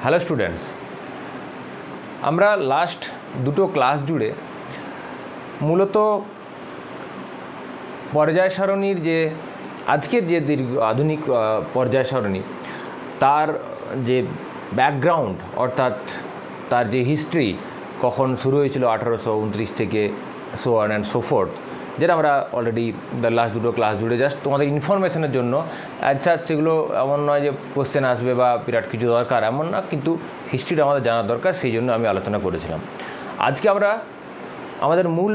Hello students, আমরা last দুটো class জুড়ে মূলত পর্যায় সারণীর যে আজকের যে আধুনিক পর্যায় সারণী তার যে ব্যাকগ্রাউন্ড অর্থাৎ তার যে হিস্ট্রি কখন শুরু হয়েছিল 1829 থেকে so on and so fourth, যেটা আমরা অলরেডি লাস্ট দুটো ক্লাস জুড়ে জাস্ট তোমাদের ইনফরমেশনের জন্য আচ্ছা সেগুলো এমন নয় যে কোশ্চেন আসবে বা বিরাট কিছু দরকার এমন না, কিন্তু হিস্ট্রিটা আমাদের জানা দরকার, সেই জন্য আমি আলোচনা করেছিলাম। আজকে আমরা আমাদের মূল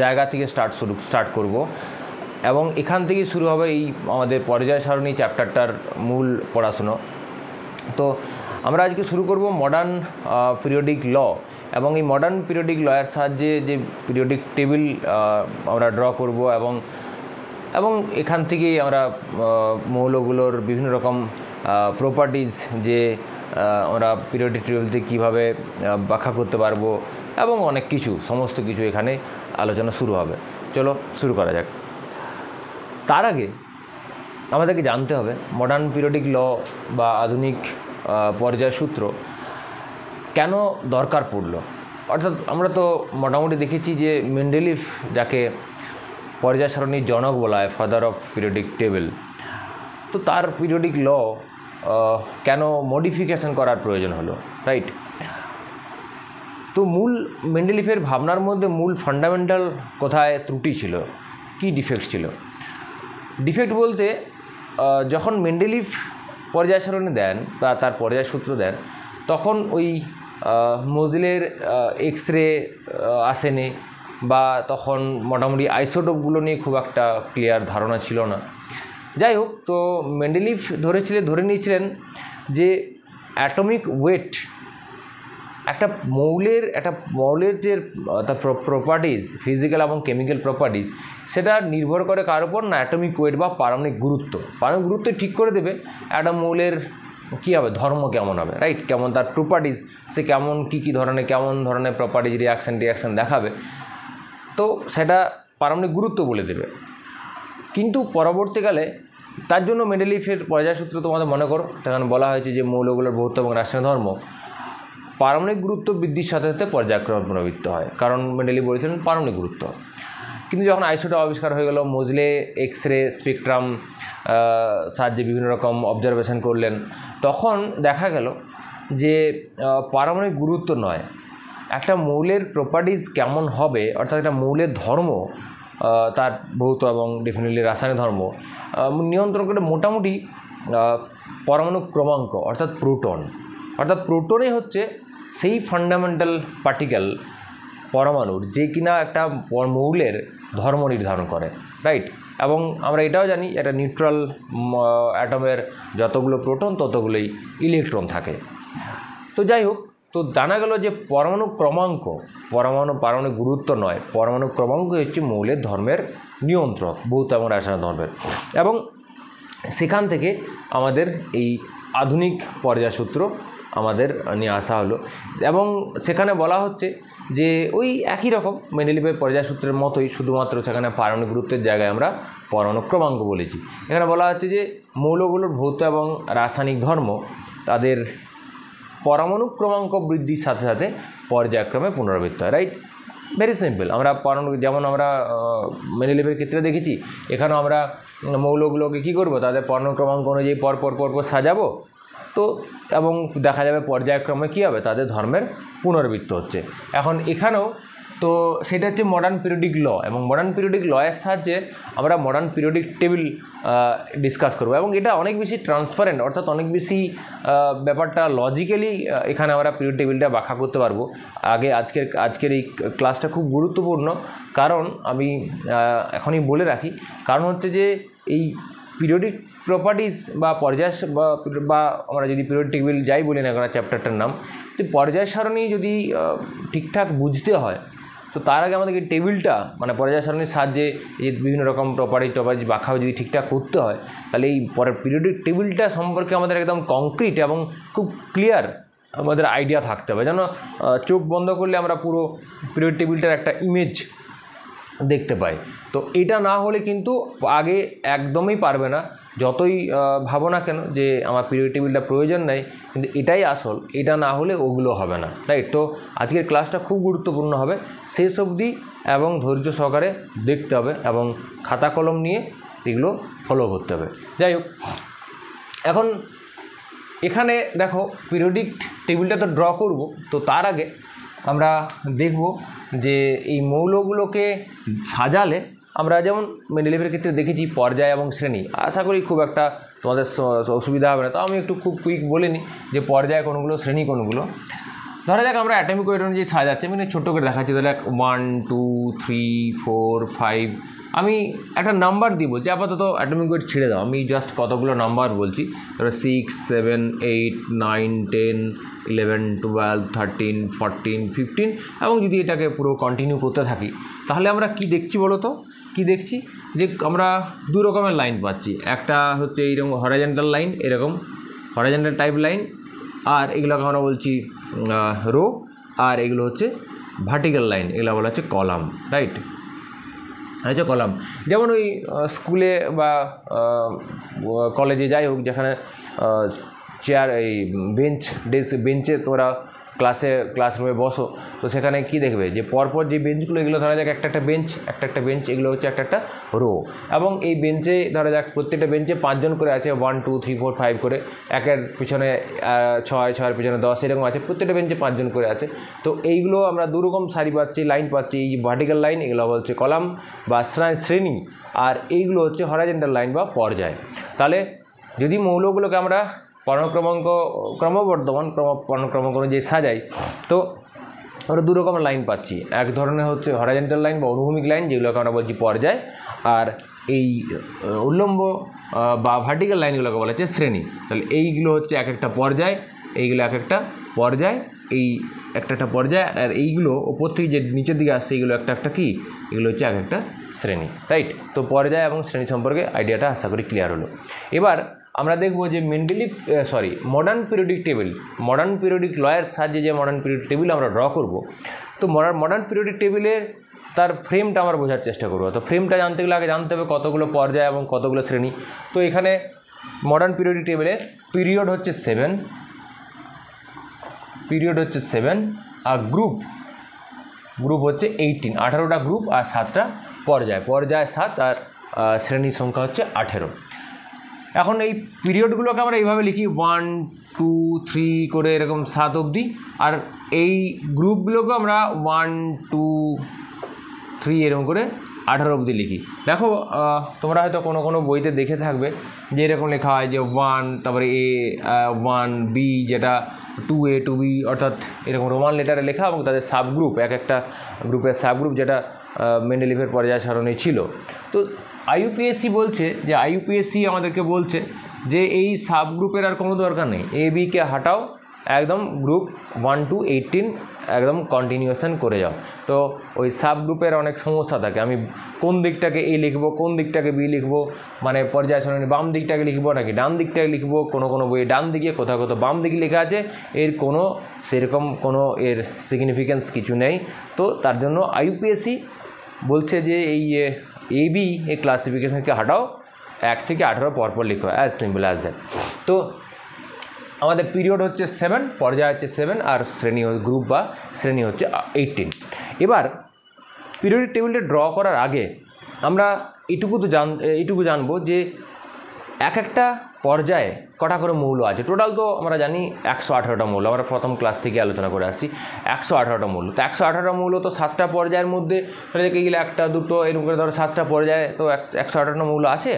জায়গা থেকে স্টার্ট করব এবং এখান থেকেই শুরু হবে এই আমাদের পর্যায় সারণী চ্যাপ্টারটার মূল পড়াশুনো। তো আমরা আজকে শুরু করব মডার্ন পিরিয়ডিক ল, এবং এই মডার্ন পিরিয়ডিক লয়ের সাহায্যে যে পিরিয়ডিক টেবিল আমরা ড্র করব এবং এখান থেকেই আমরা মৌলগুলোর বিভিন্ন রকম প্রপার্টিজ যে আমরা পিরিয়ডিক টেবিল থেকে কীভাবে ব্যাখ্যা করতে পারবো এবং অনেক কিছু সমস্ত কিছু এখানে আলোচনা শুরু হবে। চলো শুরু করা যাক। তার আগে আমাদেরকে জানতে হবে মডার্ন পিরিয়ডিক ল বা আধুনিক পর্যায় সূত্র কেন দরকার পড়লো। অর্থাৎ আমরা তো মোটামুটি দেখেছি যে মেন্ডেলিভ, যাকে পর্যায় সারণীর জনক বলা হয়, ফাদার অফ পিরিয়ডিক টেবিল, তো তার পিরিয়ডিক ল কেন মডিফিকেশন করার প্রয়োজন হলো, রাইট? তো মূল মেন্ডেলিভের ভাবনার মধ্যে মূল ফান্ডামেন্টাল কোথায় ত্রুটি ছিল, কি ডিফেক্ট ছিল? ডিফেক্ট বলতে যখন মেন্ডেলিভ পর্যায় সারণী দেন বা তার পর্যায় সূত্র দেন, তখন ওই মজিলের এক্স রে আসেনি বা তখন মোটামুটি আইসোটোপগুলো নিয়ে খুব একটা ক্লিয়ার ধারণা ছিল না। যাই হোক, তো মেন্ডেলিভ ধরে নিয়েছিলেন যে অ্যাটমিক ওয়েট একটা মৌলের যে তার প্রপার্টিজ, ফিজিক্যাল এবং কেমিক্যাল প্রপার্টিজ, সেটা নির্ভর করে কার উপর না, অ্যাটমিক ওয়েট বা পারমাণবিক গুরুত্ব। পারমাণবিক গুরুত্ব ঠিক করে দেবে একটা মৌলের কী হবে, ধর্ম কেমন হবে, রাইট? কেমন তার প্রপার্টিজ, সে কেমন কেমন ধরনের প্রপার্টিজ রিয়াকশান দেখাবে, তো সেটা পারমাণবিক গুরুত্ব বলে দেবে। কিন্তু পরবর্তীকালে তার জন্য মেন্ডেলিভের পর্যায় সূত্র তোমাদের মনে করো, সেখানে বলা হয়েছে যে মৌলগুলোর ভৌত এবং রাসায়নিক ধর্ম পারমাণবিক গুরুত্ব বৃদ্ধির সাথে সাথে পর্যায়ক্রমে পুনরাবৃত্ত হয়, কারণ মেন্ডেলিভ বলেছিলেন পারমাণবিক গুরুত্ব। কিন্তু যখন আইসোটোপ আবিষ্কার হয়ে গেল, মজলে এক্স রে স্পেকট্রাম সাহায্যে বিভিন্ন রকম অবজারভেশন করলেন, তখন দেখা গেল যে পারমাণবিক গুরুত্ব নয়, একটা মৌলের প্রপার্টিজ কেমন হবে, অর্থাৎ একটা মৌলের ধর্ম, তার ভৌত এবং ডেফিনেটলি রাসায়নিক ধর্ম নিয়ন্ত্রণ করে মোটামুটি পরমাণু ক্রমাঙ্ক, অর্থাৎ প্রোটনই হচ্ছে সেই ফান্ডামেন্টাল পার্টিকেল পরমাণুর যে কিনা একটা মৌলের ধর্ম নির্ধারণ করে, রাইট? এবং আমরা এটাও জানি একটা নিউট্রাল অ্যাটমের যতগুলো প্রোটন ততগুলোই ইলেকট্রন থাকে। তো যাই হোক, তো জানা গেল যে পারমাণবিক গুরুত্ব নয়, পরমাণু ক্রমাঙ্ক হচ্ছে মৌলের ধর্মের নিয়ন্ত্রক, ভৌত এবং রাসায়নিক ধর্মের। এবং সেখান থেকে আমাদের এই আধুনিক পর্যায় সূত্র আমাদের নিয়ে আসা হলো, এবং সেখানে বলা হচ্ছে যে ওই একই রকম মেন্ডেলিভের পর্যায় সূত্রের মতোই, শুধুমাত্র সেখানে পারমাণবিক গুরুত্বের জায়গায় আমরা পরমাণু ক্রমাঙ্ক বলেছি। এখানে বলা হচ্ছে যে মৌলগুলোর ভৌত এবং রাসায়নিক ধর্ম তাদের পরমাণু ক্রমাঙ্ক বৃদ্ধির সাথে সাথে পর্যায়ক্রমে পুনরাবৃত্ত হয়, রাইট? Very simple. আমরা যেমন আমরা মেন্ডেলিভের ক্ষেত্রে দেখেছি, এখানেও আমরা মৌলগুলোকে কী করবো, তাদের পরমাণু ক্রমাঙ্ক অনুযায়ী পরপর সাজাবো, তো এবং দেখা যাবে পর্যায়ক্রমে কী হবে, তাদের ধর্মের পুনরাবৃত্ত হচ্ছে। এখন এখানেও তো সেটা হচ্ছে মডার্ন পিরিয়ডিক ল, এবং মডার্ন পিরিয়ডিক লয়ের সাহায্যে আমরা মডার্ন পিরিয়ডিক টেবিল ডিসকাস করবো, এবং এটা অনেক বেশি ট্রান্সপারেন্ট, অর্থাৎ অনেক বেশি ব্যাপারটা লজিক্যালি এখানে আমরা পিরিয়ড টেবিলটা ব্যাখ্যা করতে পারবো। আজকের এই ক্লাসটা খুব গুরুত্বপূর্ণ, কারণ আমি এখনই বলে রাখি, কারণ হচ্ছে যে এই পিরিয়ডিক প্রপার্টিজ বা পর্যায় বা আমরা যদি পিরিয়ড টেবিল যাই বলি না কেন চ্যাপ্টারটার নাম, তো পর্যায় সারণী যদি ঠিকঠাক বুঝতে হয়, তো তার আগে আমাদেরকে টেবিলটা মানে পর্যায় সারণীর সাহায্যে এই বিভিন্ন রকম প্রপার্টিজ ব্যাখ্যা যদি ঠিকঠাক করতে হয়, তাহলে এই পরের পিরিয়ডিক টেবিলটা সম্পর্কে আমাদের একদম কংক্রিট এবং খুব ক্লিয়ার আমাদের আইডিয়া থাকতে হবে, যেন চোখ বন্ধ করলে আমরা পুরো পিরিয়ড টেবিলটার একটা ইমেজ দেখতে পাই। তো এটা না হলে কিন্তু আগে একদমই পারবে না, যতই ভাবো না কেন যে আমার পিরিয়ডিক টেবিলটা প্রয়োজন নেই, কিন্তু এটাই আসল, এটা না হলে ওগুলো হবে না, রাইট? তো আজকের ক্লাসটা খুব গুরুত্বপূর্ণ হবে, শেষ অবধি এবং ধৈর্য সহকারে দেখতে হবে এবং খাতা কলম নিয়ে এগুলো ফলো করতে হবে। যাই হোক, এখন এখানে দেখো পিরিয়ডিক টেবিলটা তো ড্র করব, তো তার আগে আমরা দেখব যে এই মৌলগুলোকে সাজালে আমরা যেমন মেন্ডেলিভের ক্ষেত্রে দেখেছি পর্যায় এবং শ্রেণী, আশা করি খুব একটা তোমাদের অসুবিধা হবে না। তো আমি একটু খুব কুইক বলে নিই যে পর্যায় কোনগুলো, শ্রেণী কোনগুলো। ধরা যাক আমরা অ্যাটমিক ওয়েট অনুযায়ী সাজাচ্ছি, আমি ছোটো করে দেখাচ্ছি। ধরে 1 2 3 4 5, আমি একটা নাম্বার দিয়ে বলছি, আপাতত অ্যাটমিক ওয়েট ছেড়ে দাও, আমি জাস্ট কতগুলো নাম্বার বলছি। ধরো 6 7 8 9 10 11 12 13 14 15, এবং যদি এটাকে পুরো কন্টিনিউ করতে থাকি তাহলে আমরা কি দেখছি বলো তো? কি দেখছি যে আমরা দু রকমের লাইন পাচ্ছি। একটা হচ্ছে এইরকম হরাইজন্টাল লাইন, এরকম হরাইজন্টাল টাইপ লাইন, আর এগুলোকে আমরা বলছি রো, আর এগুলো হচ্ছে ভার্টিক্যাল লাইন, এগুলো বলা হচ্ছে কলাম, রাইট? আচ্ছা, কলাম যেমন ওই স্কুলে বা কলেজে যাই হোক, যেখানে চেয়ার, এই বেঞ্চে তোরা ক্লাসরুমে বসো, তো সেখানে কি দেখবে যে পরপর যে বেঞ্চগুলো, এগুলো ধরা যাক একটা একটা বেঞ্চ, এগুলো হচ্ছে একটা রো, এবং এই বেঞ্চে ধরা যাক প্রত্যেকটা বেঞ্চে 5 জন করে আছে, 1 2 3 4 5 করে, একের পিছনে 6, 6-এর পিছনে 10, এরকম আছে, প্রত্যেকটা বেঞ্চে 5 জন করে আছে। তো এইগুলো আমরা দুরকম সারি পাচ্ছি, লাইন পাচ্ছি। এই ভার্টিক্যাল লাইন, এগুলো হচ্ছে কলাম বা শ্রেণী, আর এইগুলো হচ্ছে হরাইজন্টাল লাইন বা পর্যায়। তাহলে যদি মৌলগুলোকে আমরা পর্ণক্রমাঙ্ক অনুযায়ী সাজাই, তো আমরা দু রকমের লাইন পাচ্ছি। এক ধরনের হচ্ছে হরাইজন্টাল লাইন বা অনুভূমিক লাইন, যেগুলোকে আমরা বলছি পর্যায়, আর এই উল্লম্ব বা ভার্টিক্যাল লাইনগুলোকে বলা হচ্ছে শ্রেণী। তাহলে এইগুলো হচ্ছে এক একটা পর্যায়, এইগুলো এক একটা পর্যায়, এই একটা পর্যায়, আর এইগুলো ওপর থেকে যে নিচের দিকে আসছে এগুলো একটা কি, এগুলো হচ্ছে এক একটা শ্রেণী, রাইট? তো পর্যায় এবং শ্রেণী সম্পর্কে আইডিয়াটা আশা করি ক্লিয়ার হলো। এবার আমরা দেখব যে মডার্ন পিরিয়ডিক লয়ের সাহায্যে যে মডার্ন পিরিয়ডিক টেবিল আমরা ড্র করব, তো মডার্ন পিরিয়ডিক টেবিলের তার ফ্রেমটা আমরা বোঝার চেষ্টা করব। তো ফ্রেমটা জানতে গেলে আগে জানতে হবে কতগুলো পর্যায় এবং কতগুলো শ্রেণী। তো এখানে মডার্ন পিরিয়ডিক টেবিলে পিরিয়ড হচ্ছে 7, আর গ্রুপ হচ্ছে 18টা গ্রুপ, আর 7টা পর্যায় 7, আর শ্রেণীর সংখ্যা হচ্ছে 18। এখন এই পিরিয়ডগুলোকে আমরা এইভাবে লিখি 1 2 3 করে, এরকম 7 অবধি, আর এই গ্রুপগুলোকে আমরা 1 2 3 এরকম করে 18 অবধি লিখি। দেখো তোমরা হয়তো কোনো বইতে দেখে থাকবে যে এরকম লেখা হয় যে 1, তারপরে A 1 B, যেটা 2A 2B, অর্থাৎ এরকম রোমান লেটারে লেখা, এবং তাদের সাবগ্রুপ, এক একটা গ্রুপের সাবগ্রুপ, যেটা মেন্ডেলিভের পর্যায় সারণী ছিল। তো IUPAC বলছে যে আমাদেরকে বলছে যে এই সাবগ্রুপের আর কোনো দরকার নেই, AB কে হাটাও, একদম গ্রুপ 1 to 18 একদম কন্টিনিউয়েশন করে যাও। তো ওই সাবগ্রুপের অনেক সমস্যা থাকে, আমি কোন দিকটাকে A লিখবো, কোন দিকটাকে B লিখবো, মানে পর্যায় সারণী বাম দিকটাকে লিখবো নাকি ডান দিকটাকে লিখবো, কোনো বইয়ে ডান দিকে, কোথাও বাম দিকে লেখা আছে, এর সেরকম কোনো এর সিগনিফিকেন্স কিছু নেই। তো তার জন্য IUPAC বলছে যে এই AB এই ক্লাসিফিকেশনকে হাটাও, 1 থেকে 18 পরপর লিখো, অ্যাজ সিম্পল অ্যাজ দ্যাট। তো আমাদের পিরিয়ড হচ্ছে 7, পর্যায় হচ্ছে 7, আর গ্রুপ বা শ্রেণী হচ্ছে 18। এবার পিরিয়ডিক টেবিলটা ড্র করার আগে আমরা এইটুকু জানবো যে এক একটা পর্যায়ে কটা করে মৌল আছে। টোটাল তো আমরা জানি 118টা মৌল, আমরা প্রথম ক্লাস থেকে আলোচনা করে আসছি 118টা মৌল। তো 118টা মৌল তো 7টা পর্যায়ের মধ্যে দেখে গেলে 1টা 2টো এরকম করে ধরো 7টা পর্যায়ে তো 118টা মৌল আছে।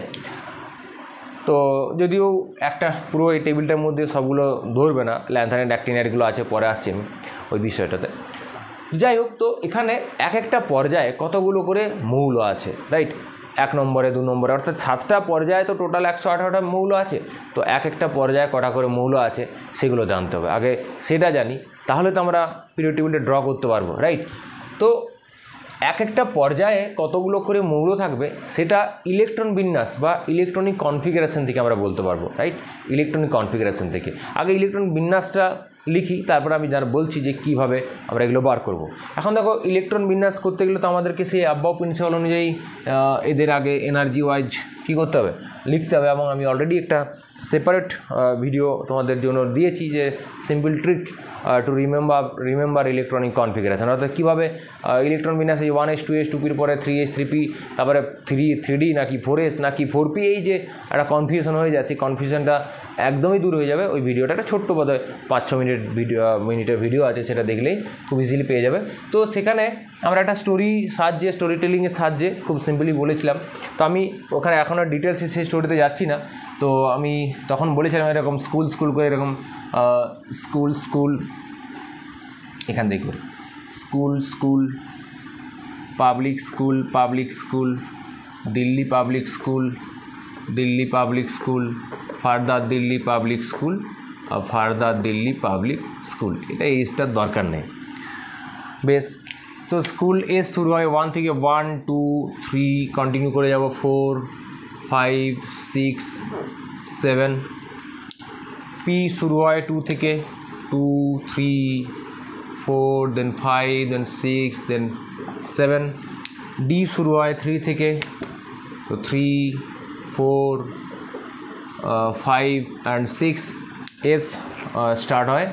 তো যদিও একটা পুরো এই টেবিলটার মধ্যে সবগুলো ধরবে না, ল্যান্থানিন অ্যাক্টিনাইডগুলো আছে, পরে আসছি আমি ওই বিষয়টাতে। যাই হোক, তো এখানে এক একটা পর্যায়ে কতগুলো করে মৌল আছে, রাইট? 1 নম্বরে 2 নম্বরে, অর্থাৎ 7টা পর্যায়ে তো টোটাল 118টা মৌল আছে। তো এক একটা পর্যায়ে কটা করে মৌল আছে সেগুলো জানতে হবে, আগে সেটা জানি, তাহলে তো আমরা পিরিয়ড টেবিলটা ড্র করতে পারবো, রাইট? তো এক একটা পর্যায়ে কতগুলো করে মৌল থাকবে সেটা ইলেকট্রন বিন্যাস বা ইলেকট্রনিক কনফিগারেশন থেকে আমরা বলতে পারবো, রাইট? ইলেকট্রনিক কনফিগারেশন থেকে। আগে ইলেকট্রন বিন্যাসটা লিখি, তারপরে আমি যারা বলছি যে কীভাবে আমরা এগুলো বার করব। এখন দেখো ইলেকট্রন বিন্যাস করতে গেলে তো আমাদেরকে সেই অ্যাবাভ প্রিন্সিপাল অনুযায়ী এদের আগে এনার্জি ওয়াইজ কী করতে হবে, লিখতে হবে। এবং আমি অলরেডি একটা সেপারেট ভিডিও তোমাদের জন্য দিয়েছি যে simple trick to remember electronic configuration, অর্থাৎ কীভাবে ইলেকট্রন বিন্যাস এই 1s 2s 2p পরে 3s 3p তারপরে 3d নাকি 4s নাকি 4p, এই যে একটা কনফিউশন হয়ে যায় সেই কনফিউশনটা একদমই দূর হয়ে যাবে। ওই ভিডিওটা একটা ছোট্ট বোধহয় 5-6 মিনিটের ভিডিও আছে, সেটা দেখলেই খুব ইজিলি পেয়ে যাবে। তো সেখানে আমরা একটা স্টোরি টেলিংয়ের সাহায্যে খুব সিম্পলি বলেছিলাম। তো আমি ওখানে এখন আর ডিটেলস সেই স্টোরিতে যাচ্ছি না। তো আমি তখন বলেছিলাম এরকম স্কুল করে এরকম স্কুল এখান থেকে করি, school public school Delhi public school further Delhi public school আর ফার্দার দিল্লি পাবলিক স্কুল, এটা এইজটার দরকার নেই। বেশ, তো স্কুল এস শুরু হয় 1 থেকে 1 2 3 কন্টিনিউ করে যাব 4 5 6 7, পি শুরু হয় 2 থেকে 2 3 4 দেন 5 দেন 6 দেন 7, ডি শুরু হয় 3 থেকে, তো 3 4 5 অ্যান্ড 6, এফ স্টার্ট হয়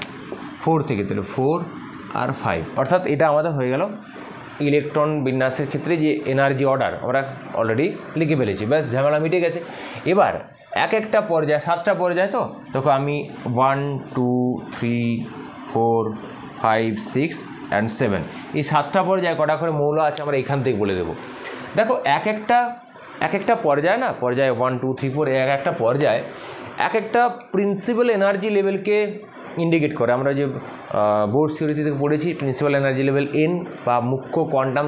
4 থেকে, তাহলে 4 আর 5, অর্থাৎ এটা আমাদের হয়ে গেল ইলেকট্রন বিন্যাসের ক্ষেত্রে যে এনার্জি অর্ডার আমরা অলরেডি লিখে ফেলেছি। ব্যাস, ঝামেলা মিটে গেছে। এবার এক একটা পর্যায়ে 7টা পর্যায়, তো দেখো আমি 1 2 3 4 5 6 অ্যান্ড 7, এই 7টা পর্যায়ে কটা করে মৌল আছে আমরা এখান থেকে বলে দেবো। দেখো এক একটা পর্যায়ে না, পর্যায়ে 1 2 3 4 একটা পর্যায়ে এক একটা প্রিন্সিপাল এনার্জি লেভেলকে ইন্ডিকেট করে। আমরা যে বোর্ড থিওরিতে থেকে পড়েছি প্রিন্সিপাল এনার্জি লেভেল এন বা মুখ্য কোয়ান্টাম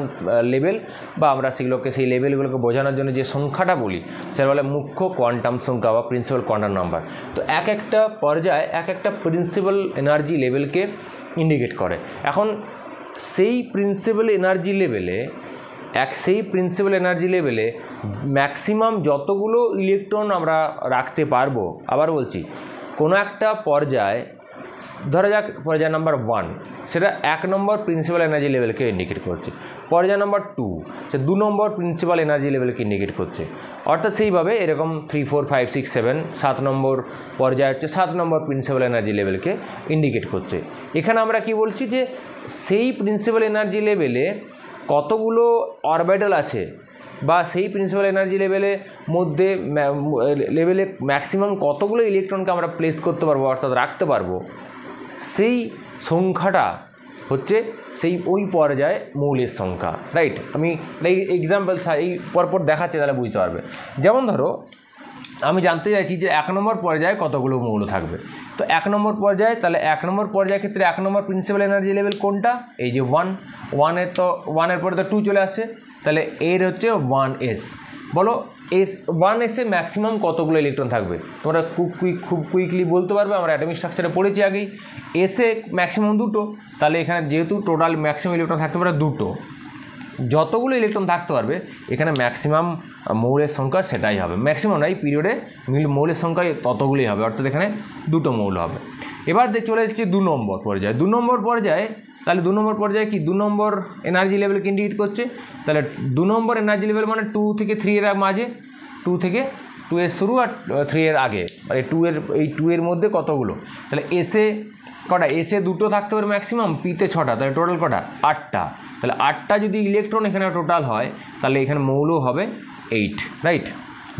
লেভেল, বা আমরা সেগুলোকে সেই লেভেলগুলোকে বোঝানোর জন্য যে সংখ্যাটা বলি সেটা বলে মুখ্য কোয়ান্টাম সংখ্যা বা প্রিন্সিপাল কোয়ান্টাম নাম্বার। তো এক একটা পর্যায়ে এক একটা প্রিন্সিপাল এনার্জি লেভেলকে ইন্ডিকেট করে। এখন সেই প্রিন্সিপাল এনার্জি লেভেলে ম্যাক্সিমাম যতগুলো ইলেকট্রন আমরা রাখতে পারবো, আবার বলছি কোনো একটা পর্যায়, ধরা যাক পর্যায় নাম্বার 1, সেটা 1 নম্বর প্রিন্সিপাল এনার্জি লেভেলকে ইন্ডিকেট করছে। পর্যায় নাম্বার 2 সে 2 নম্বর প্রিন্সিপাল এনার্জি লেভেলকে ইন্ডিকেট করছে। অর্থাৎ সেইভাবে এরকম 3 4 5 6 7 7 নম্বর পর্যায় হচ্ছে 7 নম্বর প্রিন্সিপাল এনার্জি লেভেলকে ইন্ডিকেট করছে। এখানে আমরা কি বলছি যে সেই প্রিন্সিপাল এনার্জি লেভেলে কতগুলো অরবিটাল আছে বা সেই প্রিন্সিপাল এনার্জি লেভেলে ম্যাক্সিমাম কতগুলো ইলেকট্রনকে আমরা প্লেস করতে পারবো, অর্থাৎ রাখতে পারবো, সেই সংখ্যাটা হচ্ছে সেই ওই পর্যায়ে মৌলের সংখ্যা। রাইট, আমি এক্সাম্পল এই পরপর দেখাচ্ছি, তাহলে বুঝতে পারবে। যেমন ধরো আমি জানতে চাইছি যে 1 নম্বর পর্যায়ে কতগুলো মৌল থাকবে। তো 1 নম্বর পর্যায়ে, তাহলে 1 নম্বর পর্যায়ের ক্ষেত্রে 1 নম্বর প্রিন্সিপাল এনার্জি লেভেল কোনটা, এই যে 1 তো 1-এর পরে তো 2 চলে আসছে, তাহলে এর হচ্ছে 1s। বলো এসে ম্যাক্সিমাম কতগুলো ইলেকট্রন থাকবে, তোমরা খুব কুইকলি বলতে পারবে। আমরা অ্যাটমিক স্ট্রাকচারে পড়েছি আগেই, এসে ম্যাক্সিমাম 2টো, তাহলে এখানে যেহেতু টোটাল ম্যাক্সিমাম ইলেকট্রন থাকতে পারে 2টো, যতগুলো ইলেকট্রন থাকতে পারবে এখানে ম্যাক্সিমাম মৌলের সংখ্যা সেটাই হবে। ম্যাক্সিমাম না, এই পিরিয়ডে মৌলের সংখ্যা ততগুলোই হবে, অর্থাৎ এখানে 2টো মৌল হবে। এবার চলে যাচ্ছে 2 নম্বর পর্যায়ে। 2 নম্বর পর্যায়ে, তাহলে 2 নম্বর পর্যায়ে কি 2 নম্বর এনার্জি লেভেলকে ইন্ডিকেট করছে। তাহলে 2 নম্বর এনার্জি লেভেল মানে 2 থেকে 3 এর মাঝে, 2 থেকে 2 এর শুরু আর 3 এর আগে, আর এই 2 এর মধ্যে কতগুলো, তাহলে এসে কটা, এসে 2টো থাকতে পারে ম্যাক্সিমাম, পিতে 6টা, তাহলে টোটাল কটা 8টা। তাহলে 8টা যদি ইলেকট্রন এখানে টোটাল হয়, তাহলে এখানে মৌল হবে 8। রাইট,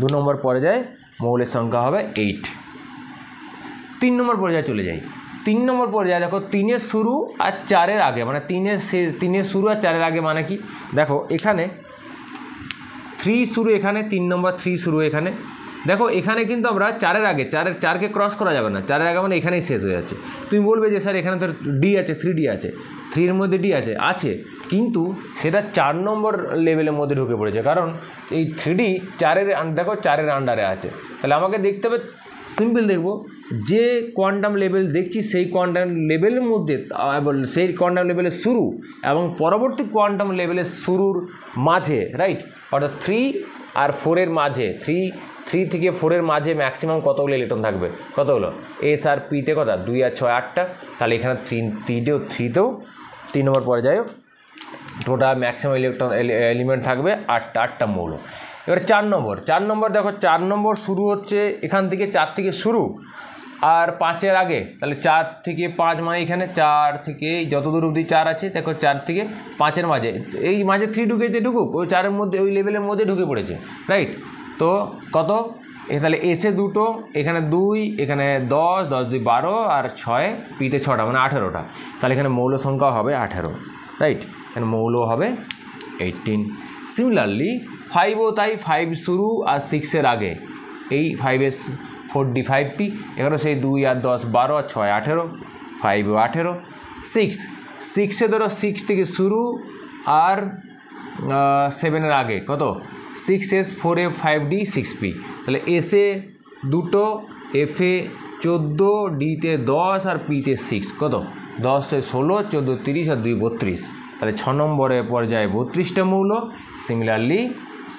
2 নম্বর পর্যায়ে মৌলের সংখ্যা হবে 8। 3 নম্বর পর্যায়ে চলে যাই। 3 নম্বর পর্যায়ে দেখো 3-এর শুরু আর 4-এর আগে, মানে 3-এর শুরু আর 4-এর আগে মানে কি, দেখো এখানে 3 শুরু, এখানে 3 নম্বর 3 শুরু এখানে। দেখো এখানে কিন্তু আমরা 4-এর আগে, 4কে ক্রস করা যাবে না, 4-এর আগে মানে এখানেই শেষ হয়ে যাচ্ছে। তুমি বলবে যে স্যার এখানে তো ডি আছে, 3D আছে, 3 এর মধ্যে ডি আছে, কিন্তু সেটা 4 নম্বর লেভেলের মধ্যে ঢুকে পড়েছে, কারণ এই 3D 4-এর দেখো 4-এর আন্ডারে আছে। তাহলে আমাকে দেখতে হবে, সিম্পল দেখব যে কোয়ান্টাম লেভেল দেখছি সেই কোয়ান্টাম লেভেলের মধ্যে, সেই কোয়ান্টাম লেভেলের শুরু এবং পরবর্তী কোয়ান্টাম লেভেলের শুরুর মাঝে, রাইট, অর্থাৎ 3 আর 4-এর মাঝে, 3 3 থেকে 4-এর মাঝে ম্যাক্সিমাম কতগুলো ইলেকট্রন থাকবে, কত হলো এস আর পিতে কত 2 আর 6 8টা, তাহলে এখানে 3তেও 3 নম্বর পর্যায়ে টোটাল ম্যাক্সিমাম ইলেকট্রন এলিমেন্ট থাকবে 8টা মৌল। এবার 4 নম্বর দেখো 4 নম্বর শুরু হচ্ছে এখান থেকে 4 থেকে শুরু আর 5-এর আগে, তাহলে 4 থেকে 5 মানে এখানে 4 থেকে যত দূর অবধি 4 আছে দেখো 4 থেকে 5-এর মাঝে, এই মাঝে 3 ঢুকেছে, ঢুকুক ওই 4-এর মধ্যে ওই লেভেলের মধ্যে ঢুকে পড়েছে, রাইট। তো কত তাহলে এসে 2টো, এখানে 2, এখানে 10 2 12 আর 6 পিতে 6টা মানে 18টা, তাহলে এখানে মৌল সংখ্যা হবে 18, রাইট। এখানে মৌল হবে 18। সিমিলারলি 5ও তাই, 5 শুরু আর 6-এর আগে, এই 5-এর 45টি, এখানে সেই 2 আর 10 12 আর 6 18, 5ও 18। 6-এ ধরো 6 থেকে শুরু আর 7-এর আগে কত 6s 4f 5d 6p, তাহলে এসে 2টো, এফে 14, ডিতে 10 আর পিতে 6, কত 10 16 14 30 আর 2 32, তাহলে 6 নম্বরে পর্যায়ে 32টা মৌল। সিমিলারলি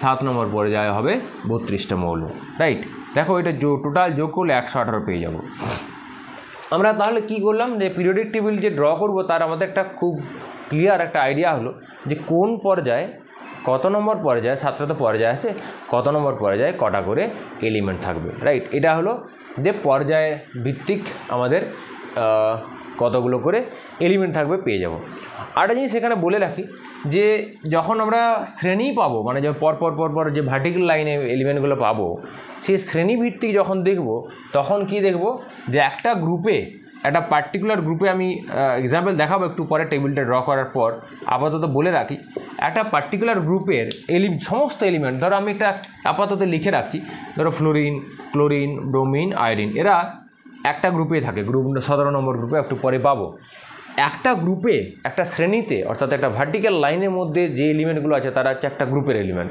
7 নম্বর পর্যায়ে হবে 32টা মৌল, রাইট। দেখো এটা টোটাল যোগ করলে 118 পেয়ে যাব আমরা। তাহলে কি করলাম যে পিরিয়ডিক টেবিল যে ড্র করব তার আমাদের একটা খুব ক্লিয়ার একটা আইডিয়া হলো যে কোন পর্যায়ে কত নম্বর পর্যায়ে, 7টা তো পর্যায়ে আছে, কত নম্বর পর্যায়ে কটা করে এলিমেন্ট থাকবে, রাইট। এটা হলো যে পর্যায়ে ভিত্তিক আমাদের কতগুলো করে এলিমেন্ট থাকবে পেয়ে যাব। আরেকটা জিনিস এখানে বলে রাখি যে যখন আমরা শ্রেণী পাবো, মানে যে পর যে ভার্টিক্যাল লাইনে এলিমেন্টগুলো পাবো, সেই শ্রেণীভিত্তিক যখন দেখব তখন কি দেখব যে একটা গ্রুপে, একটা পার্টিকুলার গ্রুপে, আমি এক্সাম্পল দেখাবো একটু পরে টেবিলটা ড্র করার পর, আপাতত বলে রাখি একটা পার্টিকুলার গ্রুপের সমস্ত এলিমেন্ট, ধরো আমি একটা আপাতত লিখে রাখছি, ধরো ফ্লোরিন, ক্লোরিন, ব্রোমিন, আয়োডিন, এরা একটা গ্রুপে থাকে, গ্রুপ 17 নম্বর গ্রুপে একটু পরে পাবো। একটা গ্রুপে, একটা শ্রেণীতে, অর্থাৎ একটা ভার্টিক্যাল লাইনের মধ্যে যে এলিমেন্টগুলো আছে তারা হচ্ছে একটা গ্রুপের এলিমেন্ট।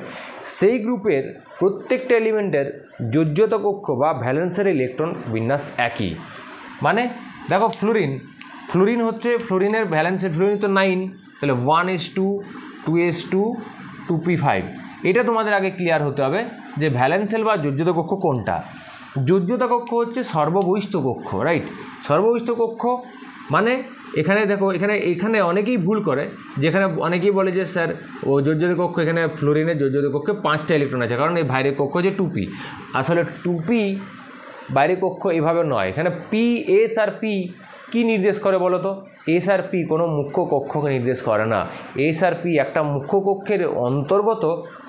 সেই গ্রুপের প্রত্যেকটা এলিমেন্টের যোজ্যত কক্ষ বা ভ্যালেন্সের ইলেকট্রন বিন্যাস একই। মানে দেখো ফ্লোরিন হচ্ছে, ফ্লোরিনের ভ্যালেন্সের, ফ্লোরিন তো 9, তাহলে 1s2 2s2 2p5, এটা তোমাদের আগে ক্লিয়ার হতে হবে যে ভ্যালেন্সেল বা যোজ্যত কক্ষ কোনটা। যোজ্যতা কক্ষ হচ্ছে সর্ববহিস্থ কক্ষ, রাইট। সর্ববহিস্থ কক্ষ মানে এখানে দেখো, এখানে অনেকেই ভুল করে, যেখানে অনেকেই বলে যে স্যার ও যোজ্যত কক্ষ, এখানে ফ্লোরিনের যোজ্যত কক্ষে 5টা ইলেকট্রন আছে, কারণ এই বাইরের কক্ষ হচ্ছে 2p। আসলে 2p বাইরের কক্ষ এভাবে নয়, এখানে পি, এস আর পি কী নির্দেশ করে বলো তো? এস আর পি কোনো মুখ্য কক্ষকে নির্দেশ করে না, এস আর পি একটা মুখ্য কক্ষের অন্তর্গত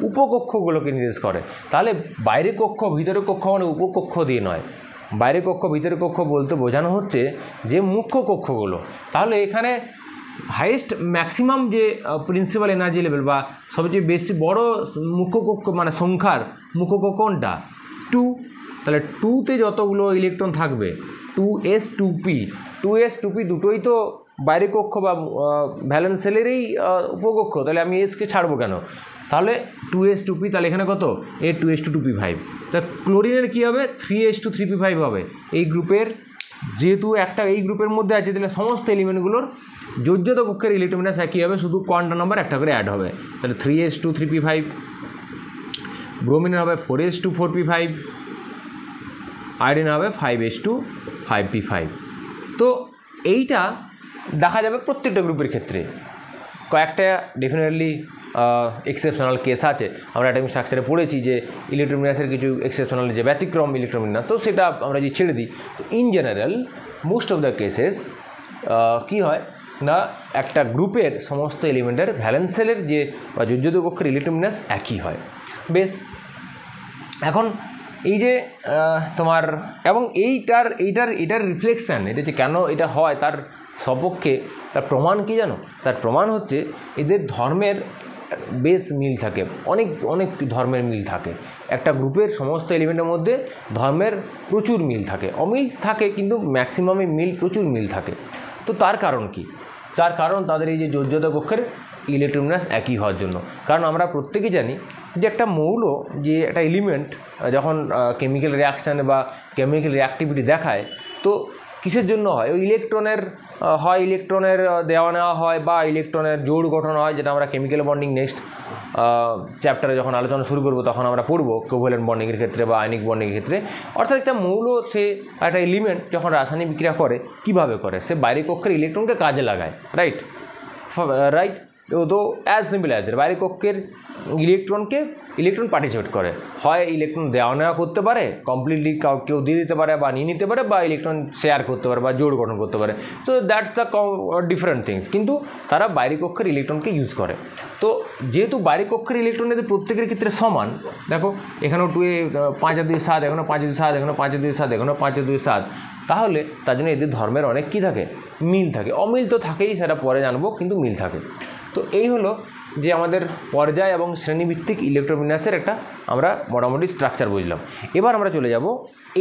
উপকক্ষগুলোকে নির্দেশ করে। তাহলে বাইরের কক্ষ ভিতরের কক্ষ মানে উপকক্ষ দিয়ে নয়, বাইরের কক্ষ ভিতরের কক্ষ বলতে বোঝানো হচ্ছে যে মুখ্য কক্ষগুলো। তাহলে এখানে হাইয়েস্ট ম্যাক্সিমাম যে প্রিন্সিপাল এনার্জি লেভেল বা সবচেয়ে বেশি বড় মুখ্য কক্ষ মানে সংখ্যার মুখ্য কক্ষ কোনটা? 2। তাহলে 2তে যতগুলো ইলেকট্রন থাকবে 2s 2p, 2s 2p দুটোই তো বাইরের কক্ষ বা ভ্যালেন্স সেলেরই উপকক্ষ, তাহলে আমি এসকে ছাড়বো কেন? তাহলে 2s 2p, তাহলে এখানে কত? 2s2 2p5। তা ক্লোরিনের কী হবে? 3s2 3p5 হবে। এই গ্রুপের যেহেতু একটা এই গ্রুপের মধ্যে আছে, তাহলে সমস্ত এলিমেন্টগুলোর যোজ্যত কক্ষের ইলেকট্রন বিন্যাস একই হবে, শুধু কোয়ান্টাম নাম্বার একটা করে অ্যাড হবে। তাহলে 3s2 3p5, ব্রোমিনের হবে 4s2 4p5, আয়োডিন হবে 5s2 5p5। তো এইটা দেখা যাবে প্রত্যেকটা গ্রুপের ক্ষেত্রে। কয়েকটা ডেফিনেটলি এক্সেপশনাল কেস আছে, আমরা অ্যাটমিক স্ট্রাকচারে পড়েছি যে ইলেকট্রন বিন্যাসের কিছু এক্সেপশনাল যে ব্যতিক্রম ইলেকট্রন বিন্যাস, তো সেটা আমরা যদি ছেড়ে দিই, তো in general most of the cases কী হয় না, একটা গ্রুপের সমস্ত এলিমেন্টের ভ্যালেন্স সেলের যে বা যোজ্যত কক্ষের ইলেকট্রন বিন্যাস একই হয়। বেশ, এখন এই যে তোমার এবং এইটার রিফ্লেকশান, এটা যে কেন এটা হয় তার সপক্ষে তার প্রমাণ কি জানো? তার প্রমাণ হচ্ছে এদের ধর্মের বেশ মিল থাকে, অনেক ধর্মের মিল থাকে। একটা গ্রুপের সমস্ত এলিমেন্টের মধ্যে ধর্মের প্রচুর মিল থাকে, অমিল থাকে কিন্তু ম্যাক্সিমামে প্রচুর মিল থাকে। তো তার কারণ কি? তার কারণ তাদের এই যে যোজ্যতা কক্ষের ইলেকট্রন বিন্যাস একই হওয়ার জন্য। কারণ আমরা প্রত্যেকেই জানি যে একটা মৌল, যে একটা এলিমেন্ট যখন কেমিক্যাল রিয়াকশান বা কেমিক্যাল রিয়াক্টিভিটি দেখায়, তো কিসের জন্য হয়? ওই ইলেকট্রনের দেওয়া নেওয়া হয় বা ইলেকট্রনের জোড় গঠন হয়, যেটা আমরা কেমিক্যাল বন্ডিং নেক্সট চ্যাপ্টারে যখন আলোচনা শুরু করব তখন আমরা পড়ব কোভ্যালেন্ট বন্ডিংয়ের ক্ষেত্রে বা আয়নিক বন্ডিংয়ের ক্ষেত্রে। অর্থাৎ একটা মৌল সে একটা এলিমেন্ট যখন রাসায়নিক বিক্রিয়া করে কীভাবে করে, সে বাইরের কক্ষের ইলেকট্রনকে কাজে লাগায়, রাইট। তো অ্যাজ সিম্পল অ্যাজ দ্যাট, বাইরের কক্ষের ইলেকট্রন পার্টিসিপেট করে, হয় ইলেকট্রন দেওয়া নেওয়া করতে পারে, কমপ্লিটলি কেউ দিয়ে দিতে পারে বা নিয়ে নিতে পারে, বা ইলেকট্রন শেয়ার করতে পারে বা জোড় গঠন করতে পারে। So that's the different things, কিন্তু তারা বাইরের কক্ষের ইলেকট্রনকে ইউজ করে। তো যেহেতু বাইরের কক্ষের ইলেকট্রন এদের প্রত্যেকের ক্ষেত্রে সমান, দেখো এখানেও 5-2-7, এখানেও 5-2-7, এখানেও 5-2-7, এখানেও 5-2-7, তাহলে তার জন্য এদের ধর্মের অনেক কী থাকে, মিল থাকে। অমিল তো থাকেই, সেটা পরে জানবো, কিন্তু মিল থাকে। তো এই হলো যে আমাদের পর্যায় এবং শ্রেণীভিত্তিক ইলেকট্রোবিন্যাসের একটা আমরা মোটামুটি স্ট্রাকচার বুঝলাম। এবার আমরা চলে যাব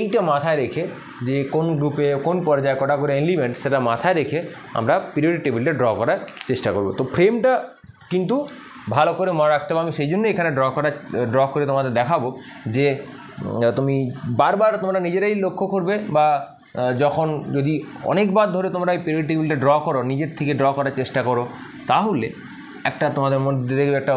এইটা মাথায় রেখে যে কোন গ্রুপে কোন পর্যায়ে কটা করে এলিমেন্ট, সেটা মাথায় রেখে আমরা পিরিয়ডিক টেবিলটা ড্র করার চেষ্টা করব। তো ফ্রেমটা কিন্তু ভালো করে মনে রাখতে হবে। আমি সেই জন্য এখানে ড্র করে তোমাদের দেখাবো যে তুমি বারবার তোমরা নিজেরাই লক্ষ্য করবে, বা যখন যদি অনেকবার ধরে তোমরা এই পিরিয়ডিক টেবিলটা ড্র করো, নিজের থেকে ড্র করার চেষ্টা করো, তাহলে একটা তোমাদের মধ্যে দেখবে একটা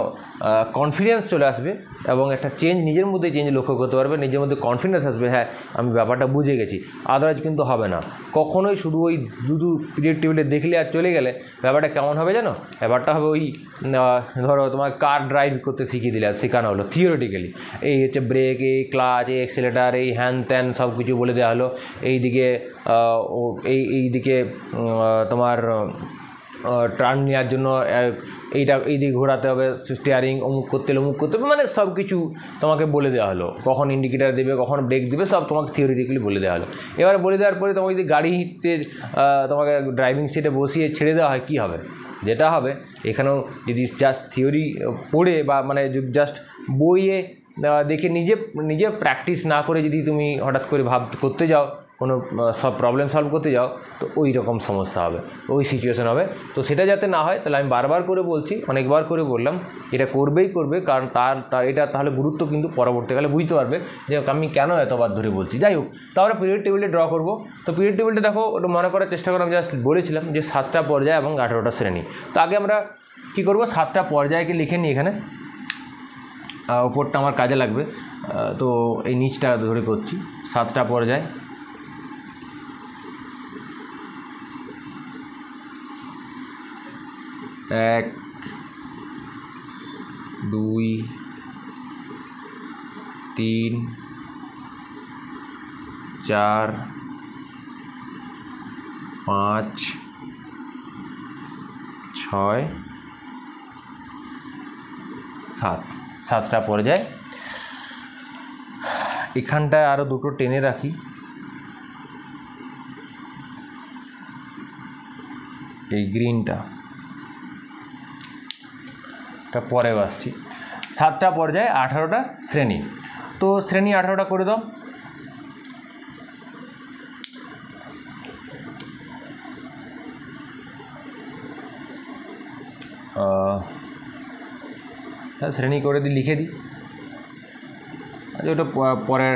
কনফিডেন্স চলে আসবে এবং একটা নিজের মধ্যে চেঞ্জ লক্ষ্য করতে পারবে, নিজের মধ্যে কনফিডেন্স আসবে, হ্যাঁ আমি ব্যাপারটা বুঝে গেছি। আদারওয়াইজ কিন্তু হবে না, কখনোই শুধু ওই দুটো পিরিয়ড টেবিলে দেখলে আর চলে গেলে ব্যাপারটা কেমন হবে জানো, ব্যাপারটা হবে ওই ধরো তোমার কার ড্রাইভ করতে শিখিয়ে দিলে, শেখানো হলো থিওরিটিক্যালি, এই হচ্ছে ব্রেক, এই ক্লাচ, এই অ্যাক্সিলারেটর, এই হ্যান ত্যান সব কিছু বলে দেওয়া হলো, এইদিকে এইদিকে তোমার টার্ন নেওয়ার জন্য এই দিকে ঘোরাতে হবে, স্টিয়ারিং অমুক করতে হবে, মানে সব কিছু তোমাকে বলে দেওয়া হলো, কখন ইন্ডিকেটার দেবে, কখন ব্রেক দেবে, সব তোমাকে থিওরিটিক্যালি বলে দেওয়া হলো। এবারে বলে দেওয়ার পরে তোমাকে যদি গাড়িতে তোমাকে ড্রাইভিং সিটে বসিয়ে ছেড়ে দেওয়া হয়, কী হবে? যেটা হবে, এখানেও যদি জাস্ট থিওরি পড়ে বা মানে যদি জাস্ট বইয়ে দেখে নিজে প্র্যাকটিস না করে যদি তুমি হঠাৎ করে করতে যাও, কোনো সব প্রবলেম সলভ করতে যাও, তো ওই রকম সমস্যা হবে, ওই সিচুয়েশন হবে। তো সেটা যাতে না হয়, তাহলে আমি বারবার করে বলছি, অনেকবার করে বললাম, এটা করবে, কারণ এটা তাহলে গুরুত্ব কিন্তু পরবর্তীকালে বুঝতে পারবে যে আমি কেন এতবার ধরে বলছি। যাই হোক, তো আমরা পিরিয়ড টেবিলটা ড্র করব। তো পিরিয়ড টেবিলটা দেখো, ওটা মনে করার চেষ্টা করো, আমি জাস্ট বলেছিলাম যে 7টা পর্যায় এবং 18টা শ্রেণী। তো আগে আমরা কী করব, 7টা পর্যায়কে লিখে নিই এখানে, ওপরটা আমার কাজে লাগবে, তো এই নিচটা ধরে করছি। 7টা পর্যায়, 1 2 3 4 5 6 7, 7টা পর্যায়। এখানটায় আরও দুটো টেনে রাখি, এই গ্রিনটা পরে আসছি। 7টা পর্যায়ে 18টা শ্রেণী। তো শ্রেণী 18টা করে দাও। শ্রেণী করে লিখে দিই, ওটা পরে